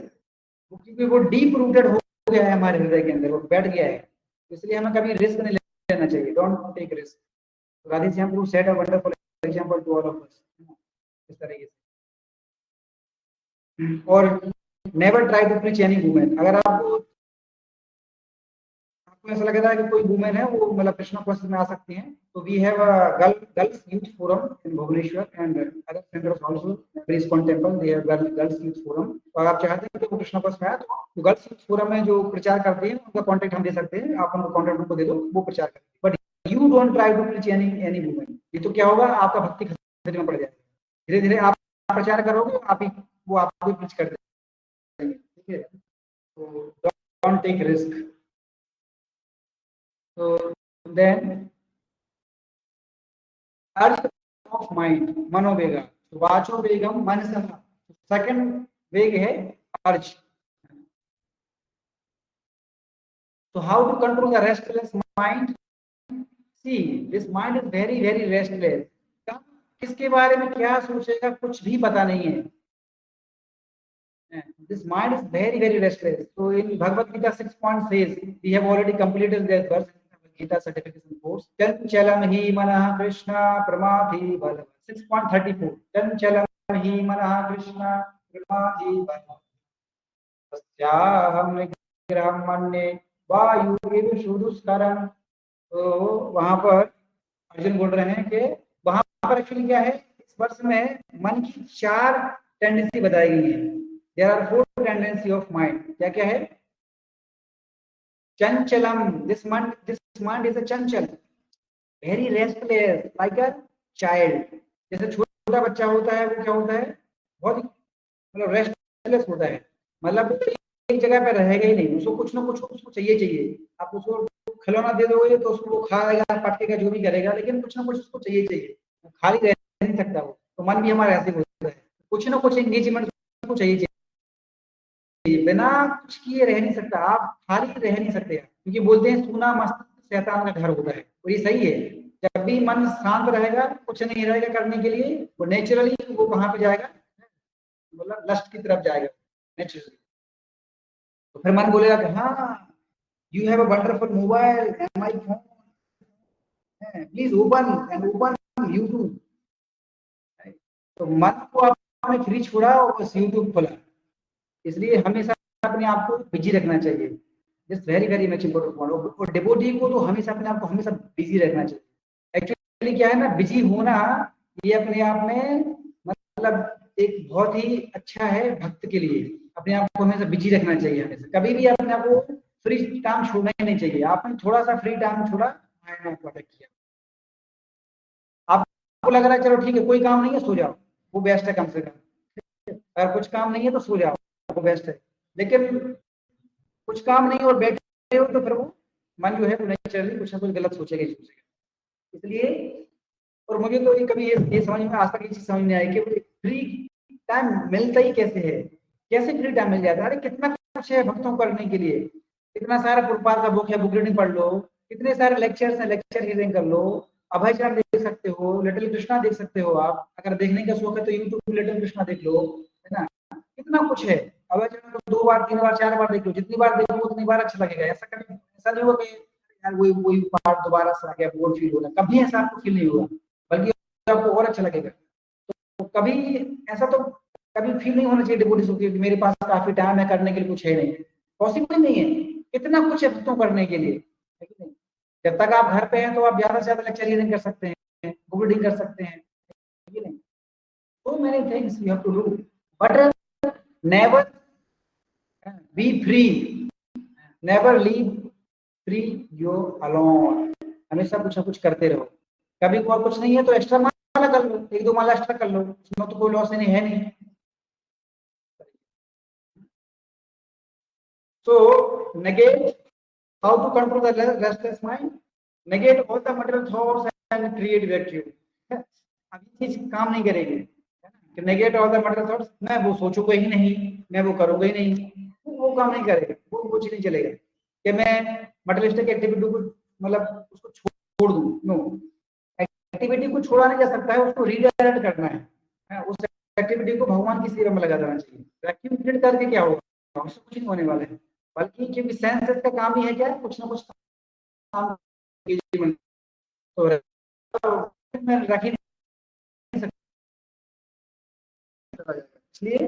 क्योंकि वो डीप रूटेड हो गया है हमारे हृदय के अंदर, वो बैठ गया है। इसलिए हमें कभी रिस्क नहीं लेना चाहिए, don't take risk. Radhe Shyam Prabhu set a wonderful example to all of us. इस तरीके से। और never try to preach any woman. अगर आपको ऐसा लग रहा है कि कोई वुमेन है वो मतलब कृष्णा कॉन्सेप्ट में आ सकती हैं, तो we have a girls youth forum in Bhubaneswar and other centres also, ISKCON temple they have girls youth forum. तो अगर आप चाहते हैं कि वो कृष्णा कॉन्सेप्ट में आए, तो गर्ल्स यूथ फोरम में जो प्रचार करते हैं उनका कांटेक्ट हम दे सकते हैं, आप उनको कांटेक्ट उनको दे दो, वो प्रचार करते हैं। But you don't try to preach any women. ये तो क्या होगा, आपका भक्ति खतरे में पड़ जाएगा। धीरे धीरे आप प्रचार करोगे, आप ही वो आपको प्रीच कर देंगे। ठीक है, तो don't take risk. So then urge of mind, मनोवेगा, वाचो वेगम मनसः। सेकंड वेग है urge. So how to control the restless mind? See, this mind is very restless. किसके बारे में क्या सोचेगा कुछ भी पता नहीं है। This mind is very restless. So in Bhagavad Gita 6 says, we have already completed this verse. Gita certification course. Chanchalam hi manah Krishna pramadhi balav. 6.34. Chanchalam hi manah Krishna pramadhi balav. Sasyaham nigraham manye vayu ev shuduskaram. तो वहां पर अर्जुन बोल रहे हैं कि वहां पर actually क्या है, इस वर्ष में मन की 4 टेंडेंसी बताई गई है। There are 4 tendency of mind. क्या क्या है? Chanchalam. This mind is a chanchal, very restless, like a child. जैसे छोटा बच्चा होता है, वो क्या होता है, बहुत मतलब रेस्टलेस होता है, मतलब एक जगह पे रहेगा ही नहीं, उसको कुछ ना कुछ उसको चाहिए। आप उसको खिलौना दे दोगे तो उसको वो खाएगा, पटकेगा, जो भी करेगा, लेकिन कुछ ना कुछ उसको चाहिए। खाली रह नहीं सकता वो। तो मन भी हमारा ऐसे होता है, कुछ ना कुछ एंगेजमेंट उसको चाहिए। बिना कुछ किए रह नहीं सकता, आप खाली रह नहीं सकते, क्योंकि बोलते हैं सूना मस्तिष्क शैतान का घर होता है। और ये सही है, जब भी मन शांत रहेगा, कुछ नहीं रहेगा करने के लिए, वो नेचुरली वो वहां पे जाएगा, मतलब लस्ट की तरफ जाएगा नेचुरली। तो फिर मन बोलेगा कि हाँ, you have a wonderful mobile and my phone, please open YouTube. तो मन को आपने फ्री छोड़ा और बस यूट्यूब खोला, इसलिए हमेशा अपने आप को बिजी रखना चाहिए। This very very much important point. और डिवोटी को तो हमेशा अपने आप को हमेशा बिजी रखना चाहिए। एक्चुअली क्या है ना, बिजी होना ये अपने आप में मतलब एक बहुत ही अच्छा है भक्त के लिए। अपने आप को हमेशा बिजी रखना चाहिए, हमेशा कभी भी अपने आप को फ्री टाइम छोड़ना ही नहीं चाहिए। आपने थोड़ा सा फ्री टाइम छोड़ा, माइंड को अटैक किया, आपको लग रहा है चलो ठीक है कोई काम नहीं है सो जाओ, वो बेस्ट है कम से कम। अगर कुछ काम नहीं है तो सो जाओ, वो बेस्ट है। लेकिन कुछ काम नहीं और बैठे हो तो फिर वो मन जो है वो नहीं चल रही, कुछ ना कुछ गलत सोचेगा ही सोचेगा। इसलिए और मुझे तो ये कभी ये समझ में आज तक ये चीज समझ नहीं आई कि फ्री टाइम मिलता ही कैसे है, कैसे फ्री टाइम मिल जाता है। अरे कितना कुछ है भक्तों को करने के लिए, इतना सारा प्रभुपाद का बुक है, बुक रीडिंग पढ़ लो, कितने सारे लेक्चर्स हैं, लेक्चर रीडिंग कर लो, अभय चरण देख सकते हो, लिटिल कृष्णा देख सकते हो। आप अगर देखने का शौक है तो यूट्यूब पे लिटिल कृष्णा देख लो, है ना, कितना कुछ है। अभय चरण तो 2 बार 3 बार 4 बार देख लो, जितनी बार देखो उतनी बार अच्छा लगेगा। ऐसा कभी ऐसा नहीं होगा कि यार वही पार्ट दोबारा से आ गया बोर फील होगा, कभी ऐसा आपको फील नहीं होगा, बल्कि आपको और अच्छा लगेगा। तो कभी ऐसा तो कभी फील नहीं होना चाहिए डिवोटीज को कि मेरे पास काफी टाइम है, करने के लिए कुछ है नहीं, पॉसिबल नहीं है। कितना कुछ है भक्तों करने के लिए, है कि नहीं। जब तक आप घर पे हैं तो आप ज्यादा से ज्यादा लेक्चर रीडिंग कर सकते हैं, बुक रीडिंग कर सकते हैं, है कि नहीं। So many things you have to do, but never be free, never leave free you alone। हमेशा कुछ ना कुछ करते रहो। कभी को कुछ नहीं है तो एक्स्ट्रा माला कर लो, 1-2 माला एक्स्ट्रा कर लो, उसमें तो कोई लॉस नहीं है नहीं। So negate, how to control the restless mind? Negate all the material thoughts and create virtue। अभी चीज काम नहीं करेगी कि negate all the material thoughts, मैं वो सोचूंगा ही नहीं, मैं वो करूंगा ही नहीं, वो काम नहीं करेगा, वो कुछ नहीं चलेगा कि मैं मटेरियलिस्टिक एक्टिविटी को मतलब उसको छोड़ दूं। नो, एक्टिविटी को छोड़ा नहीं जा सकता है, उसको रीडायरेक्ट करना है। उस एक्टिविटी को भगवान की सेवा में लगा देना चाहिए। वैक्यूम क्रिएट करके क्या होगा, उससे कुछ नहीं होने वाला है, बल्कि क्योंकि सेंसेस का काम ही है क्या, कुछ ना कुछ काम कीजिए। तो मैं रख ही नहीं सकता, इसलिए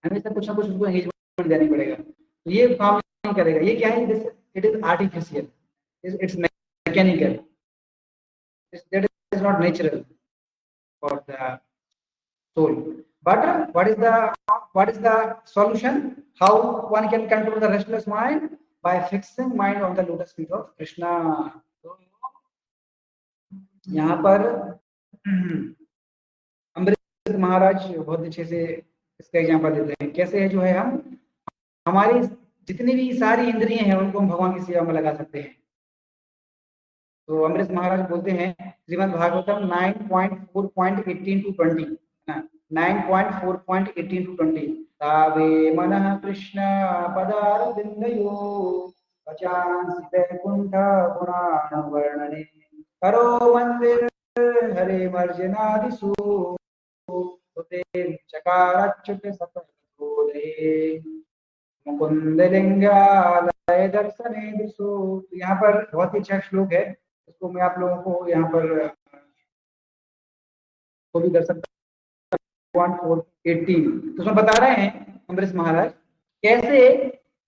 हमेशा कुछ ना कुछ उसको एंगेजमेंट देनी पड़ेगा। तो ये काम नहीं करेगा, ये क्या है, it is artificial, it's mechanical, that is not natural for the soul। But what is the solution? How one can control the restless mind? By fixing mind on the lotus feet of Krishna। तो यहाँ पर अमृत महाराज बहुत अच्छे से इसका example देते हैं, कैसे है जो है हम हमारी जितनी भी सारी इंद्रियां हैं उनको हम भगवान की सेवा में लगा सकते हैं। तो अमृत महाराज बोलते हैं श्रीमद् भागवतम 9.4.18 to 20, 9.4.18 to 20, तावे मनः कृष्ण पदारविन्दयो वचांसि वैकुंठ गुणानुवर्णने करो मंदिर हरे मर्जनादिषु सुते चकारच्युत सततोदये मुकुंदलिंगालय दर्शने दिशो। तो यहाँ पर बहुत ही अच्छा श्लोक है, इसको मैं आप लोगों को यहाँ पर को भी कर सकता हूँ। 1.4.18 तो उसमें बता रहे हैं अमरीश महाराज कैसे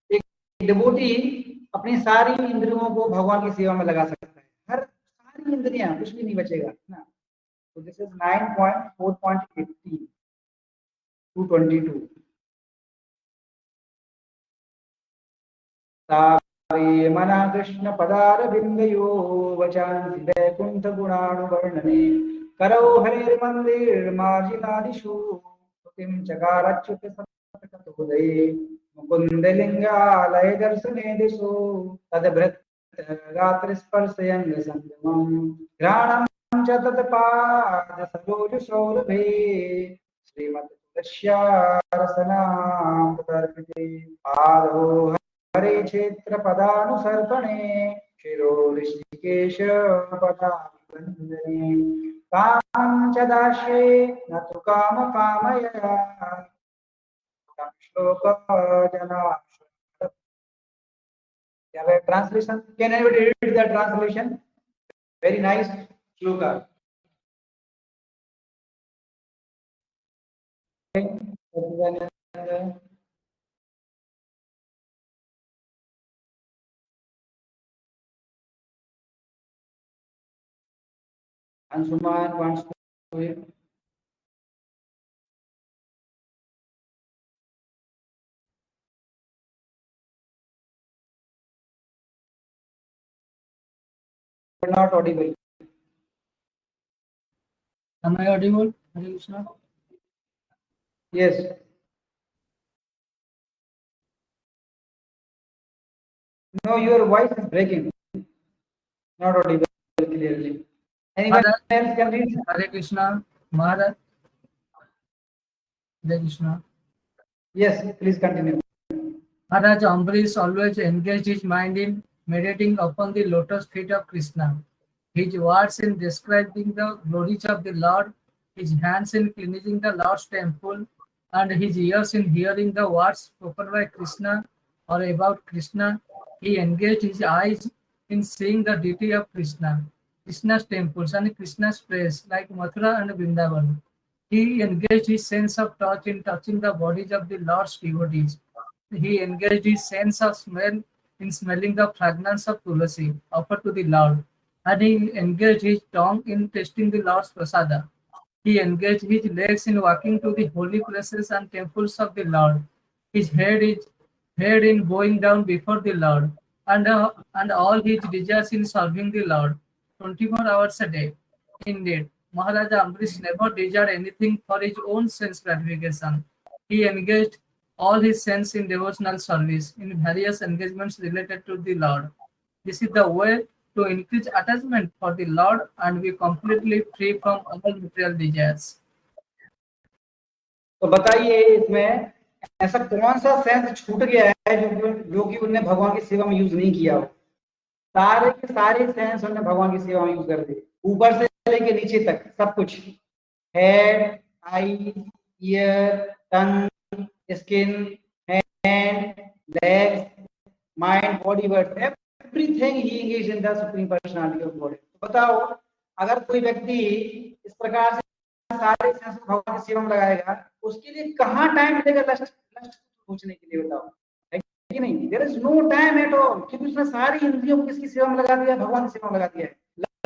एक डिवोटी अपनी सारी इंद्रियों को भगवान की सेवा में लगा सकता है, हर सारी इंद्रियां, कुछ भी नहीं बचेगा ना। तो दिस इज 9.4.18 to 22। तावे मना कृष्ण पदारविन्दयो वचांसि वैकुंठ गुणानुवर्णने करौ हरिर्मन्दिर मार्जिनादिषु स्तुतिं चकारच्युत सततोदये मुकुन्दलिंगालय दर्शने दिशो तद्भृत गात्र स्पर्शयन् संगमम् घ्राणं च तत्पाद सरोज सौरभे श्रीमत् तुलस्यारसनां तदर्पिते आदौ हरे क्षेत्र पदानुसर्पणे शिरो ऋषिकेश पदानुवन्दने कामं च दास्ये न तु काम कामया श्लोक जना। Translation, can anybody read the translation? Very nice shloka, Satchidananda. Anshuman wants to do it. You're not audible. Am I audible? Hare Krishna. Yes. No, your voice is breaking. Not audible clearly. Anyone Maharaj, else can read? Hare Krishna. Maharaj, Hare Krishna. Yes, please continue. Maharaj Ambarish always engaged his mind in meditating upon the lotus feet of Krishna. His words in describing the glories of the Lord, his hands in cleansing the Lord's temple, and his ears in hearing the words spoken by Krishna or about Krishna. He engaged his eyes in seeing the deity of Krishna, Krishna's temples, and Krishna's place like Mathura and Vrindavan. He engaged his sense of touch in touching the bodies of the Lord's devotees. He engaged his sense of smell in smelling the fragrance of tulasi offered to the Lord, and he engaged his tongue in tasting the Lord's prasada. He engaged his legs in walking to the holy places and temples of the Lord. His head in bowing down before the Lord, and all his desires in serving the Lord 24 hours a day. Indeed, Maharaja Ambarish never desired anything for his own sense gratification. He engaged all his sense in devotional service in various engagements related to the Lord. This is the way to increase attachment for the Lord and be completely free from all material desires. तो बताइए इसमें ऐसा कौन सा sense छूट गया है जो कि उन्होंने भगवान की सेवा में यूज नहीं किया हो। सारे के सारे सेंस उन्होंने भगवान की सेवा में यूज कर दिए, ऊपर से लेके नीचे तक सब कुछ। Head, I, year, tongue, skin, hand, legs, mind, body, word, everything he engage in the supreme personality of God. तो बताओ अगर कोई व्यक्ति इस प्रकार से सारे सेंस भगवान की सेवा में लगाएगा, उसके लिए कहाँ टाइम मिलेगा लस्ट सोचने के लिए? बताओ, है कि नहीं? There is no time at all, क्योंकि उसने सारी इंद्रियों को किसकी सेवा में लगा दिया? भगवान की सेवा में लगा दिया है।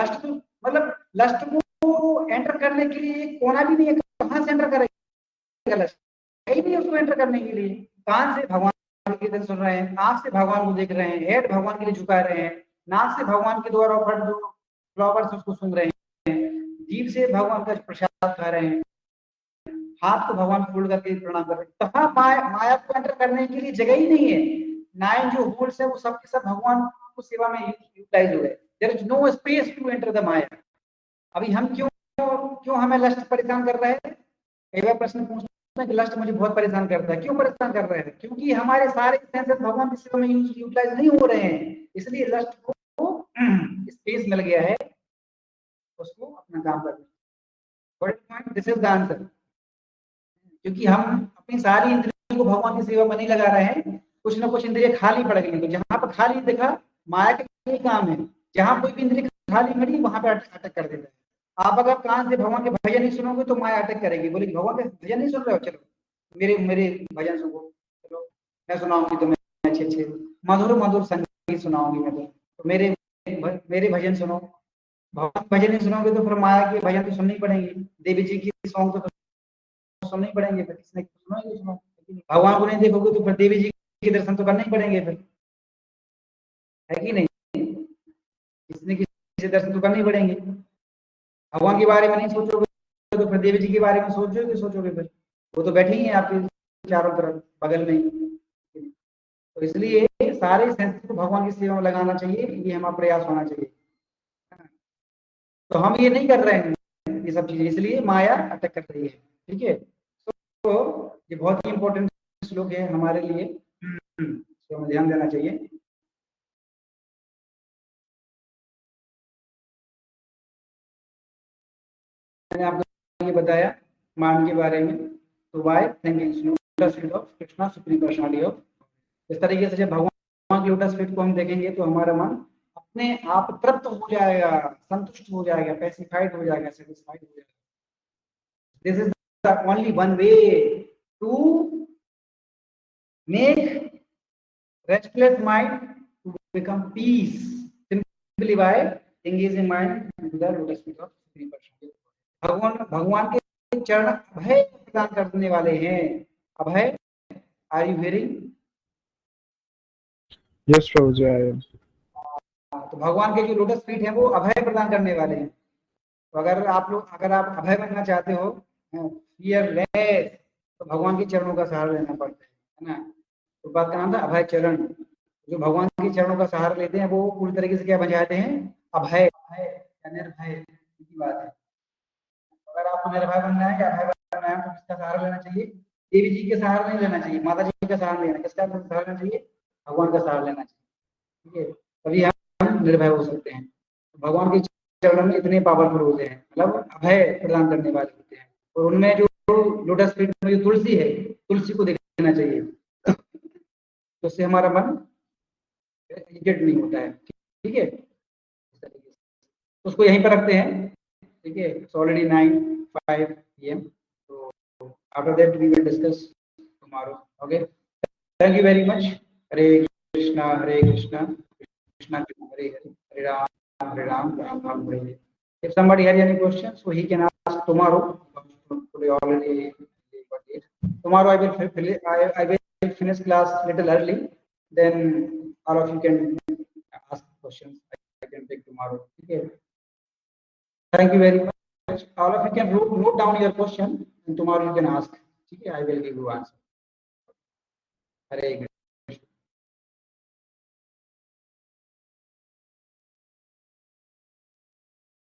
लस्ट तो मतलब लस्ट को एंटर करने के लिए कोना भी नहीं है, कहाँ से एंटर करेगा? लस्ट है ही नहीं उसको एंटर करने के लिए। कान से भगवान की सुन रहे हैं, आंख से भगवान को देख रहे हैं, हेड भगवान के लिए झुका रहे हैं, नाक से भगवान के द्वारा ऑफर्ड जो फ्लावर्स उसको सुन रहे हैं, जीभ से भगवान का प्रसाद खा रहे हैं, हाथ को भगवान फोल्ड करके प्रणाम कर रहे हैं। तथा माया को एंटर करने के लिए जगह ही नहीं है। 9 जो होल्स है वो सब के सब भगवान को सेवा में यूटिलाइज हो गए। There is no space to enter the maya. अभी हम क्यों हमें लस्ट परेशान कर रहा है? कई बार प्रश्न पूछते हैं कि लस्ट मुझे बहुत परेशान करता है। क्यों परेशान कर रहे हैं? क्योंकि हमारे सारे सेंसेस भगवान की सेवा में यूटिलाइज नहीं हो रहे हैं, इसलिए लस्ट को स्पेस मिल गया है उसको अपना काम करना। This is the answer. क्योंकि हम अपनी सारी इंद्रियों को भगवान की सेवा में नहीं लगा रहे हैं, कुछ ना कुछ इंद्रिय खाली पड़ गई। तो जहां पर खाली देखा माया का यही काम है, जहां कोई भी इंद्रिय खाली मिली वहां पे अटैक कर देता है। आप अगर कान से भगवान के भजन नहीं सुनोगे तो माया अटैक करेगी, बोले भगवान के भजन नहीं सुन रहे हो, चलो मेरे भजन सुनो, चलो मैं सुनाऊंगी तुम्हें अच्छे मधुर संगीत सुनाऊंगी मैं तो मेरे भजन सुनो। भगवान भजन नहीं सुनोगे तो फिर माया के भजन तो सुनने ही पड़ेंगे, देवी जी की सॉन्ग तो सुनने ही पड़ेंगे, फिर किसने सुनो। भगवान को नहीं देखोगे तो फिर देवी जी के दर्शन तो करने ही पड़ेंगे, फिर है कि नहीं? किसने किसी दर्शन तो करने ही पड़ेंगे। भगवान के बारे में नहीं सोचोगे तो फिर देवी जी के बारे में सोचोगे फिर वो तो बैठे ही हैं आपके चारों तरफ बगल में ही। तो इसलिए सारे सेंसेस को भगवान की सेवा में लगाना चाहिए, ये हमारा प्रयास होना चाहिए। तो हम ये नहीं कर रहे हैं ये सब चीजें, इसलिए माया अटैक कर रही है। ठीक है, तो ये बहुत ही इंपॉर्टेंट श्लोक है हमारे लिए, तो हमें ध्यान देना चाहिए। मैंने आपको ये बताया माइंड के बारे में। तो why thinking lotus feet of Krishna supreme personality of. इस तरीके से जब भगवान के लोटस फीट को हम देखेंगे तो हमारा मन अपने आप तृप्त हो जाएगा, संतुष्ट हो जाएगा, पैसिफाइड हो जाएगा, सेटिस्फाइड हो जाएगा। This is only one way to make restless mind to become peace, simply by engaging mind into the lotus feet of Supreme Personality. भगवान के चरण अभय प्रदान करने वाले हैं. Abhay, are you hearing? Yes, Prabhuji, I am. तो भगवान के जो लोटस फीट है वो अभय प्रदान करने वाले हैं. तो अगर आप अभय बनना चाहते हो, फियरलेस, तो भगवान के चरणों का सहारा लेना पड़ता है ना. तो बात का नाम था अभय चरण. जो भगवान के चरणों का सहारा लेते हैं वो पूरी तरीके से क्या बन जाते हैं? अभय, निर्भय की बात है. अगर आपको निर्भय बनना है या अभय बनना है तो किसका सहारा लेना चाहिए? देवी जी के सहारा नहीं लेना चाहिए, माता जी का सहारा लेना. किसका सहारा लेना चाहिए? भगवान का सहारा लेना चाहिए. ठीक है, तभी हम निर्भय हो सकते हैं. भगवान के चरण में इतने पावरफुल होते हैं, मतलब अभय प्रदान करने वाले होते हैं. और उनमें जो लोटस फीट में जो तुलसी है, तुलसी को देखना चाहिए, तो उससे हमारा मन इरिटेट नहीं होता है. ठीक है, उसको यहीं पर रखते हैं. ठीक है, इट्स ऑलरेडी 9:05 PM. तो after that we will discuss tomorrow. Okay, thank you very much. Hare Krishna Krishna Krishna Hare Hare, Hare Ram Ram Ram Hare Hare. If somebody has any questions, so he can ask tomorrow. Today already got it. Tomorrow I will finish class little early. Then all of you can ask questions. I can take tomorrow. Okay. Thank you very much. All of you can note down your question, and tomorrow you can ask. Okay, I will give you answer. Hare Krishna.